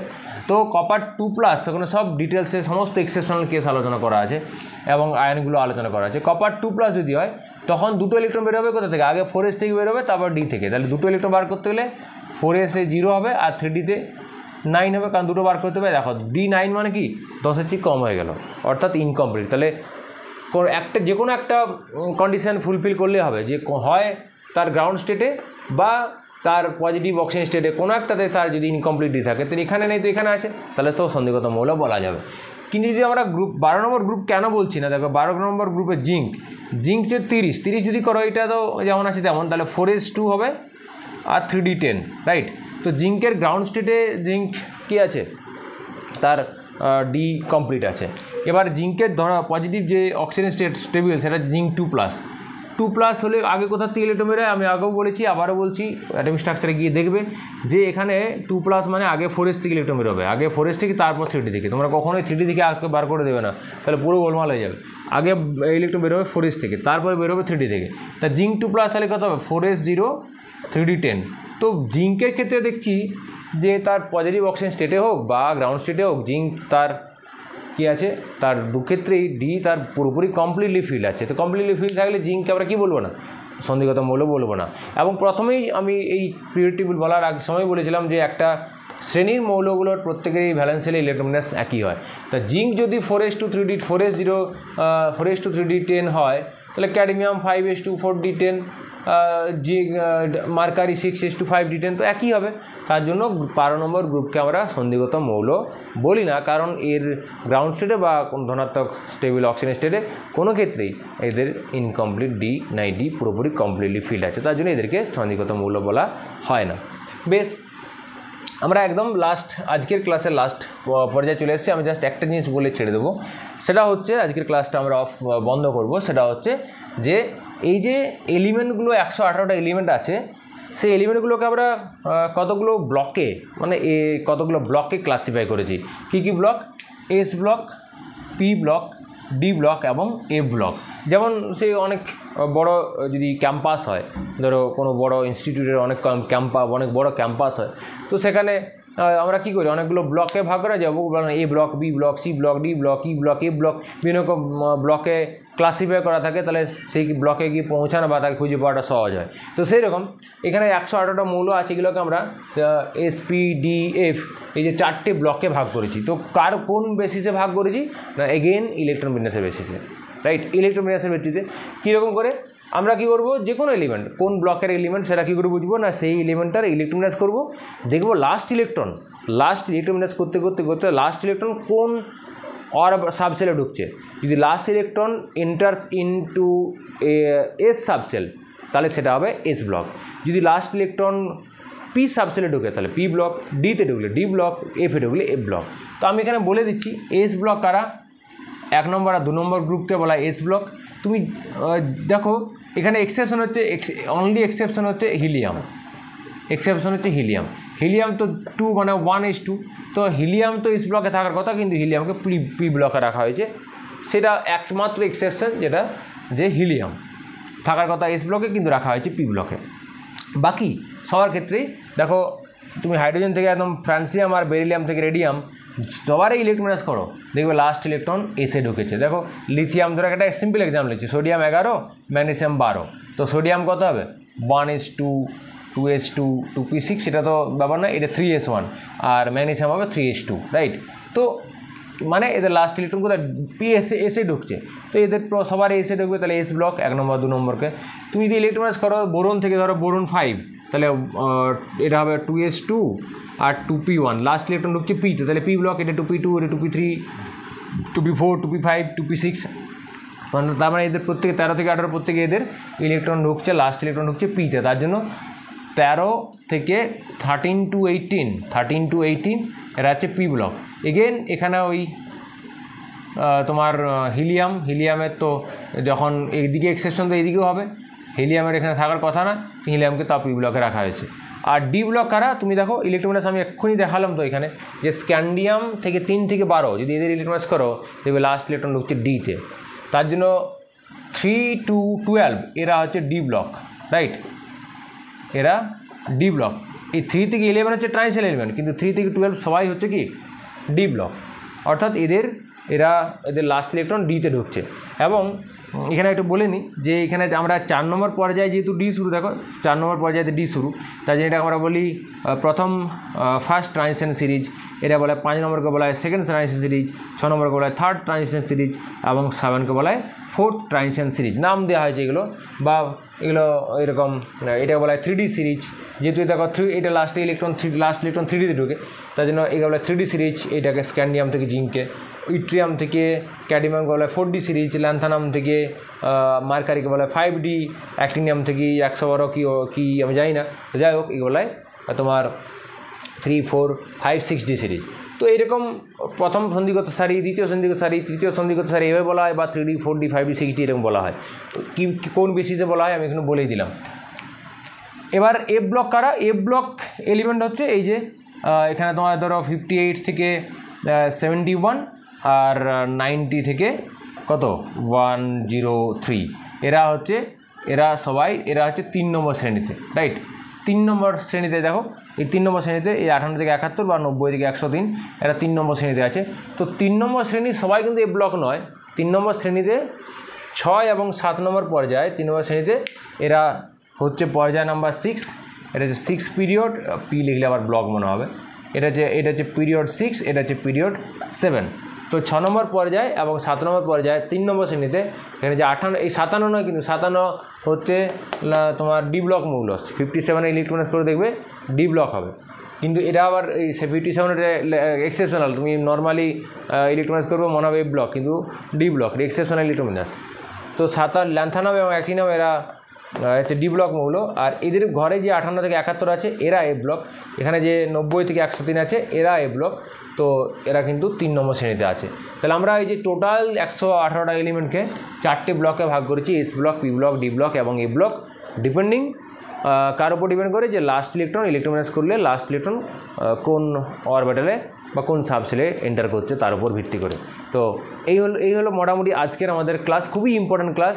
তো কপার 2+, সেখানে সব ডিটেলসে সমস্ত এক্সেপশনাল কেস আলোচনা করা আছে এবং আয়নগুলো আলোচনা করা আছে। কপার 2+ যদি হয় তখন দুটো ইলেকট্রন বেরোবে কোথা থেকে, আগে 4s থেকে বেরোবে, তারপর ডি থেকে। তাহলে দুটো ইলেকট্রন বার করতে গেলে 4s-এ 0 হবে আর 3d-তে 9 হবে, কারণ দুটো বার করতে হবে। দেখো D9 মানে কি 10-এর চেয়ে কম হয়ে গেল, অর্থাৎ ইনকমপ্লিট। তাহলে যে কোনো একটা কন্ডিশান ফুলফিল করলে হবে, যে হয় তার গ্রাউন্ড স্টেটে বা তার পজিটিভ অক্সিজেন স্টেটে কোনো একটাতে তার যদি ইনকমপ্লিট ডি থাকে, তো এখানে নেই তো এখানে আছে, তাহলে তো সন্ধিগত মৌল বলা যাবে। কিন্তু যদি আমরা গ্রুপ 12 নম্বর গ্রুপ কেন বলছি না, দেখো 12 নম্বর গ্রুপে জিঙ্ক যে 30 যদি করো, এটা তো যেমন আছে তেমন, তাহলে 4s2 হবে আর 3d10, রাইট। তো জিঙ্কের গ্রাউন্ড স্টেটে জিঙ্ক কী আছে, তার ডি কমপ্লিট আছে। এবার জিঙ্কের পজিটিভ যে অক্সিজেন স্টেবল সেটা জিঙ্ক 2+, হলে আগে কোথার থেকে ইলেকট্রন বেরোয়, আমি আগেও বলেছি আবারও বলছি, অ্যাটমিক স্ট্রাকচারে গিয়ে দেখবে যে এখানে 2+ মানে আগে 4s থেকে ইলেকট্রন বেরোবে, আগে 4s থেকে তারপর 3d থেকে। তোমরা কখনোই 3d থেকে আগে বার করে দেবে না, তাহলে পুরো গোলমাল হয়ে যাবে। আগে ইলেকট্রন বেরোবে 4s থেকে, তারপরে বেরোবে 3d থেকে। তা জিঙ্ক 2+, তাহলে কত হবে 4s0, 3d10, তো জিঙ্কের ক্ষেত্রে দেখছি যে তার পজিটিভ অক্সিজেন স্টেটে হোক বা গ্রাউন্ড স্টেটে হোক, জিঙ্ক তার কী আছে, তার দুক্ষেত্রেই ডি তার পুরোপুরি কমপ্লিটলি ফিল্ড আছে। তো কমপ্লিটলি ফিল্ড থাকলে জিঙ্ককে আমরা কী বলবো না, সন্ধিগত মৌল বলবো না। এবং প্রথমেই আমি এই পিরিয়ড টেবিল বলার আগে সময় বলেছিলাম যে একটা শ্রেণীর মৌলগুলোর প্রত্যেকেরই ভ্যালেন্সিয়ালি ইলেকট্রোমিনাস একই হয়। তা জিঙ্ক যদি 4s2 3d 4s2 3d10 হয়, তাহলে cadmium 5s2 4d10, mercury 6s2 5d10, তো একই হবে। তার জন্য 12 নম্বর গ্রুপকে আমরা সন্ধিগত মৌল বলি না, কারণ এর গ্রাউন্ড স্টেটে বা ধনাত্মক স্টেবল অক্সিজেন স্টেটে কোনো ক্ষেত্রেই এদের ইনকমপ্লিট ডি নাই, ডি পুরোপুরি কমপ্লিটলি ফিল্ড আছে, তার জন্য এদেরকে সন্ধিগত মৌল বলা হয় না। বেশ, আমরা একদম লাস্ট, আজকের ক্লাসের লাস্ট পর্যায়ে চলে এসেছি। আমি জাস্ট একটা জিনিস বলে ছেড়ে দেবো, সেটা হচ্ছে আজকের ক্লাসটা আমরা বন্ধ করব। সেটা হচ্ছে যে এই যে এলিমেন্টগুলো 118টা এলিমেন্ট আছে, সেই এলিমেন্টগুলোকে আমরা কতগুলো ব্লকে, মানে কতগুলো ব্লকে ক্লাসিফাই করেছি। কী কী block? S block, P block, D block এবং এ ব্লক। যেমন সেই অনেক বড় যদি ক্যাম্পাস হয়, ধরো কোনো বড় ইনস্টিটিউটের অনেক বড় ক্যাম্পাস হয়, তো সেখানে আমরা কী করি, অনেকগুলো ব্লকে ভাগ করা যাবো, A block, B block, C block, D block, E block, A block, বিভিন্ন ব্লকে ক্লাসিফাই করা থাকে, তাহলে সেই ব্লকে গিয়ে পৌঁছানো বা তাকে খুঁজে পাওয়াটা সহজ হয়। তো সেই রকম এখানে 118টা মৌল আছে, এগুলোকে আমরা এস, পি, ডি, এফ এই যে 4টে ব্লকে ভাগ করেছি। তো কোন বেসিসে ভাগ করেছি না, এগেইন ইলেকট্রন বিন্যাসের বেসিসে, রাইট। ইলেকট্রন বিন্যাসের ভিত্তিতে কীরকম করে আমরা কী করবো, যে কোনো এলিমেন্ট কোন ব্লকের এলিমেন্ট সেটা কী করে বুঝবো না, সেই এলিমেন্টটার ইলেকট্রন বিন্যাস করবো, দেখবো লাস্ট ইলেকট্রন বিন্যাস করতে লাস্ট ইলেকট্রন কোন অর সাবসেলে ঢুকছে। যদি last electron enters into S subshell, তাহলে সেটা হবে এস ব্লক। যদি লাস্ট ইলেকট্রন পি সাবসেলে ঢুকে, তাহলে পি ব্লক, ডিতে ঢুকলে ডি ব্লক, এফে ঢুকলে এফ ব্লক। তো আমি এখানে বলে দিচ্ছি এস ব্লক কারা, 1 নম্বর আর 2 নম্বর গ্রুপকে বলা হয় এস ব্লক। তুমি দেখো এখানে এক্সেপশন হচ্ছে, অনলি এক্সেপশন হচ্ছে হিলিয়াম, হিলিয়াম তো 2 মানে 1s2, তো হিলিয়াম তো এস ব্লকে থাকার কথা, কিন্তু হিলিয়ামকে পি ব্লকে রাখা হয়েছে। সেটা একমাত্র এক্সেপশন, যেটা যে হিলিয়াম থাকার কথা এস ব্লকে, কিন্তু রাখা হয়েছে পি ব্লকে। বাকি সবার ক্ষেত্রেই দেখো, তুমি হাইড্রোজেন থেকে একদম ফ্রান্সিয়াম আর বেরিলিয়াম থেকে রেডিয়াম সবারই ইলেকট্রন বিন্যাস করো, দেখবে লাস্ট ইলেকট্রন এসে ঢুকেছে। দেখো লিথিয়াম, ধরো একটা সিম্পল এক্সাম্পল লিখছি, সোডিয়াম 11, ম্যাগনেসিয়াম 12, তো সোডিয়াম কত হবে 1s2, 2s2, 2p6, সেটা তো ব্যাপার না, এটা 3s1, আর ম্যাগনেসিয়াম হবে 3s2, রাইট। তো মানে এদের লাস্ট ইলেকট্রন কোথায় এসে ঢুকছে, তো এদের সবার এসে ঢুকবে, তাহলে এস ব্লক 1 নম্বর 2 নম্বরকে। তুমি যদি ইলেকট্রন বিন্যাস করো বোরন থেকে, ধরো বোরন 5, তাহলে এটা হবে 2s2 আর 2p1, লাস্ট ইলেকট্রন ঢুকছে পিতে, তাহলে পি ব্লক, এটা 2p2, এটা 2p3, 2p4, 2p5, 2p6, তার মানে এদের প্রত্যেকে 13 থেকে 18 প্রত্যেকে এদের ইলেকট্রন ঢুকছে, লাস্ট ইলেকট্রন ঢুকছে পিতে, তার জন্য 13 থেকে 13 to 18 এটা হচ্ছে পি ব্লক। এগেন এখানে ওই তোমার হিলিয়ামের তো যখন এইদিকে এক্সেপশন, তো এইদিকেও হবে, হিলিয়ামের এখানে থাকার কথা না, হিলিয়ামকে তা পি ব্লকে রাখা হয়েছে। আর ডি ব্লক কারা, তুমি দেখো ইলেকট্রন বিন্যাস আমি এক্ষুনি দেখালাম তো এখানে, যে স্ক্যান্ডিয়াম থেকে 3 থেকে 12 যদি এদের ইলেকট্রন বিন্যাস করো, দেখবে লাস্ট ইলেকট্রন ঢুকছে ডিতে, তার জন্য 3 to 12 এরা হচ্ছে ডি ব্লক, রাইট, এরা ডি ব্লক। এই 3 থেকে 11 হচ্ছে ট্রাইসেল এলিমেন্ট, কিন্তু 3 থেকে 12 সবাই হচ্ছে কি ডি ব্লক, অর্থাৎ এদের লাস্ট ইলেকট্রন ডিতে ঢুকছে। এবং এখানে একটু বলে নিই যে এখানে আমরা 4 নম্বর পর্যায়ে যেহেতু ডি শুরু, দেখো 4 নম্বর পর্যায়ে ডি শুরু, তাই জন্য এটা আমরা বলি প্রথম ফার্স্ট ট্রানজিশন সিরিজ, এটা বলা হয় 5 নম্বরকে বলা হয় সেকেন্ড ট্রানজিশন সিরিজ, 6 নম্বরকে বলা হয় থার্ড ট্রানজিশন সিরিজ, এবং 7কে বলা হয় ফোর্থ ট্রানজিশন সিরিজ। নাম দেওয়া হয়েছে এগুলো, বা এগুলো এরকম, এটাকে বলা হয় 3D সিরিজ, যেহেতু দেখো এটা লাস্ট ইলেকট্রন 3Dতে ঢুকে, তার জন্য এগুলো বলা হয় 3D সিরিজ। এটাকে স্ক্যান্ডিয়াম থেকে জিঙ্কে, ইট্রিয়াম থেকে ক্যাডমিয়ামকে বলা হয় 4D সিরিজ, ল্যান্থানাম থেকে মার্কারিকে বলা হয় 5D, অ্যাক্টিনিয়াম থেকে 112 কি আমি জানি না, যাই হোক এগুলো বলা হয় তোমার 3, 4, 5, 6D সিরিজ। তো এইরকম প্রথম সন্ধিগত সারি, দ্বিতীয় সন্ধিগত সারি, তৃতীয় সন্ধিগত সারি এভাবে বলা হয়, বা 3D, 4D, 5D, 6D এরকম বলা হয়। তো কী কোন বেসিসে বলা হয় আমি এখানে বলেই দিলাম। এবার এফ ব্লক কারা, এফ ব্লক এলিমেন্ট হচ্ছে এই যে এখানে তোমার ধরো 58 থেকে 71 আর 90 থেকে কত 103, এরা হচ্ছে 3 নম্বর শ্রেণীতে, রাইট। 3 নম্বর শ্রেণীতে দেখো, এই 3 নম্বর শ্রেণীতে এই 58 থেকে 71 বা 90 থেকে 103 এরা 3 নম্বর শ্রেণীতে আছে। তো 3 নম্বর শ্রেণী সবাই কিন্তু এ ব্লক নয়। 3 নম্বর শ্রেণীতে 6 এবং 7 নম্বর পর্যায়ে 3 নম্বর শ্রেণীতে এরা হচ্ছে পর্যায় নাম্বার 6, এটা হচ্ছে 6 পিরিয়ড, পি লিখলে আবার ব্লক মনে হবে। এটা হচ্ছে পিরিয়ড 6, এটা হচ্ছে পিরিয়ড 7। তো 6 নম্বর পর্যায় এবং 7 নম্বর পর্যায়ে 3 নম্বর শ্রেণীতে এখানে যে 58, এই 57 নয় কিন্তু 57 হচ্ছে তোমার ডি ব্লক মৌল, 57 ইলেকট্রনিক্স করে দেখবে ডি ব্লক হবে। কিন্তু এটা আবার এই 57 এক্সেপশনাল, তুমি নর্মালি ইলেকট্রনিক্স করবে মনে হবে এ ব্লক, কিন্তু ডি ব্লক এক্সেপশনাল ইলেকট্রনিক্স। তো ল্যান্থানাম এবং অ্যাক্টিনাম এরা হচ্ছে ডি ব্লক মৌল। আর এদের ঘরে যে 58 থেকে 71 আছে এরা এ ব্লক, এখানে যে 90 থেকে 103 আছে এরা এ ব্লক। তো এরা কিন্তু 3 নম্বর শ্রেণীতে আছে। তাহলে আমরা এই যে টোটাল 118টা এলিমেন্টকে 4টে ব্লকে ভাগ করেছি, S block, P block, D block এবং এ ব্লক, ডিপেন্ডিং কার উপর ডিপেন্ড করে যে লাস্ট ইলেকট্রন করলে লাস্ট ইলেকট্রন কোন অরবিটালে বা কোন সাবসেলে এন্টার করছে তার উপর ভিত্তি করে। তো এই হলো মোটামুটি আজকের আমাদের ক্লাস, খুবই ইম্পর্ট্যান্ট ক্লাস।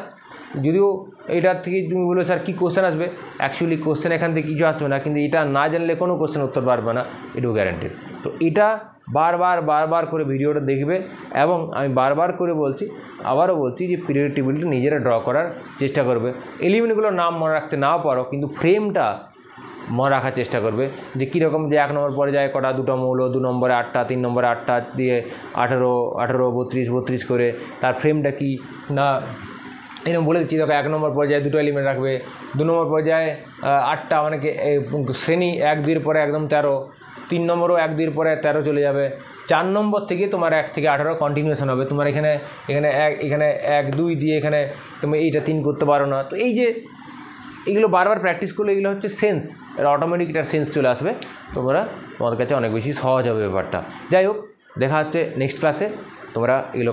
যদিও এটার থেকে তুমি বলো স্যার কী কোশ্চেন আসবে, অ্যাকচুয়ালি কোশ্চেন এখান থেকে কিছু আসবে না, কিন্তু এটা না জানলে কোনো কোশ্চেন উত্তর পারবে না, এটাও গ্যারান্টেড। তো এটা বারবার করে ভিডিওটা দেখবে এবং আমি বারবার করে বলছি, আবারও বলছি যে পিরিয়ড টেবিলটা নিজেরা ড্র করার চেষ্টা করবে। এলিমেন্টগুলোর নাম মনে রাখতে নাও পারো, কিন্তু ফ্রেমটা মনে রাখার চেষ্টা করবে যে কীরকম, যে 1 নম্বর পর্যায়ে কটা দুটো মৌল, 2 নম্বরে 8টা, 3 নম্বরে 8টা দিয়ে 18, 32 করে তার ফ্রেমটা কি না এরকম বলে দিচ্ছি। দেখো 1 নম্বর পর্যায়ে 2টো এলিমেন্ট রাখবে, 2 নম্বর পর্যায়ে 8টা, মানে শ্রেণী 1, 2 পরে একদম 13, 3 নম্বরও 1, 2 পরে 13 চলে যাবে। 4 নম্বর থেকে তোমার 1 থেকে 18 কন্টিনিউশন হবে। তোমার এখানে 1, 2 দিয়ে এখানে তুমি এইটা 3 করতে পারো না। তো এই যে এগুলো বারবার প্র্যাকটিস করলে এগুলো হচ্ছে সেন্স, এটা অটোমেটিক এটার সেন্স চলে আসবে, তোমাদের কাছে অনেক বেশি সহজ হবে ব্যাপারটা। যাই হোক, দেখা হচ্ছে নেক্সট ক্লাসে। তোমরা এগুলো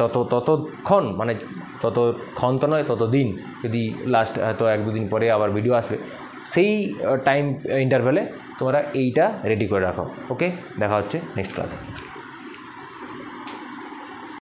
ততক্ষণ, মানে ততক্ষণ তো নয়, ততদিন, যদি লাস্ট হয়তো 1-2 দিন পরে আবার ভিডিও আসবে, সেই টাইম ইন্টারভ্যালে তোমরা এইটা রেডি করে রাখো। ওকে, দেখা হচ্ছে নেক্সট ক্লাসে।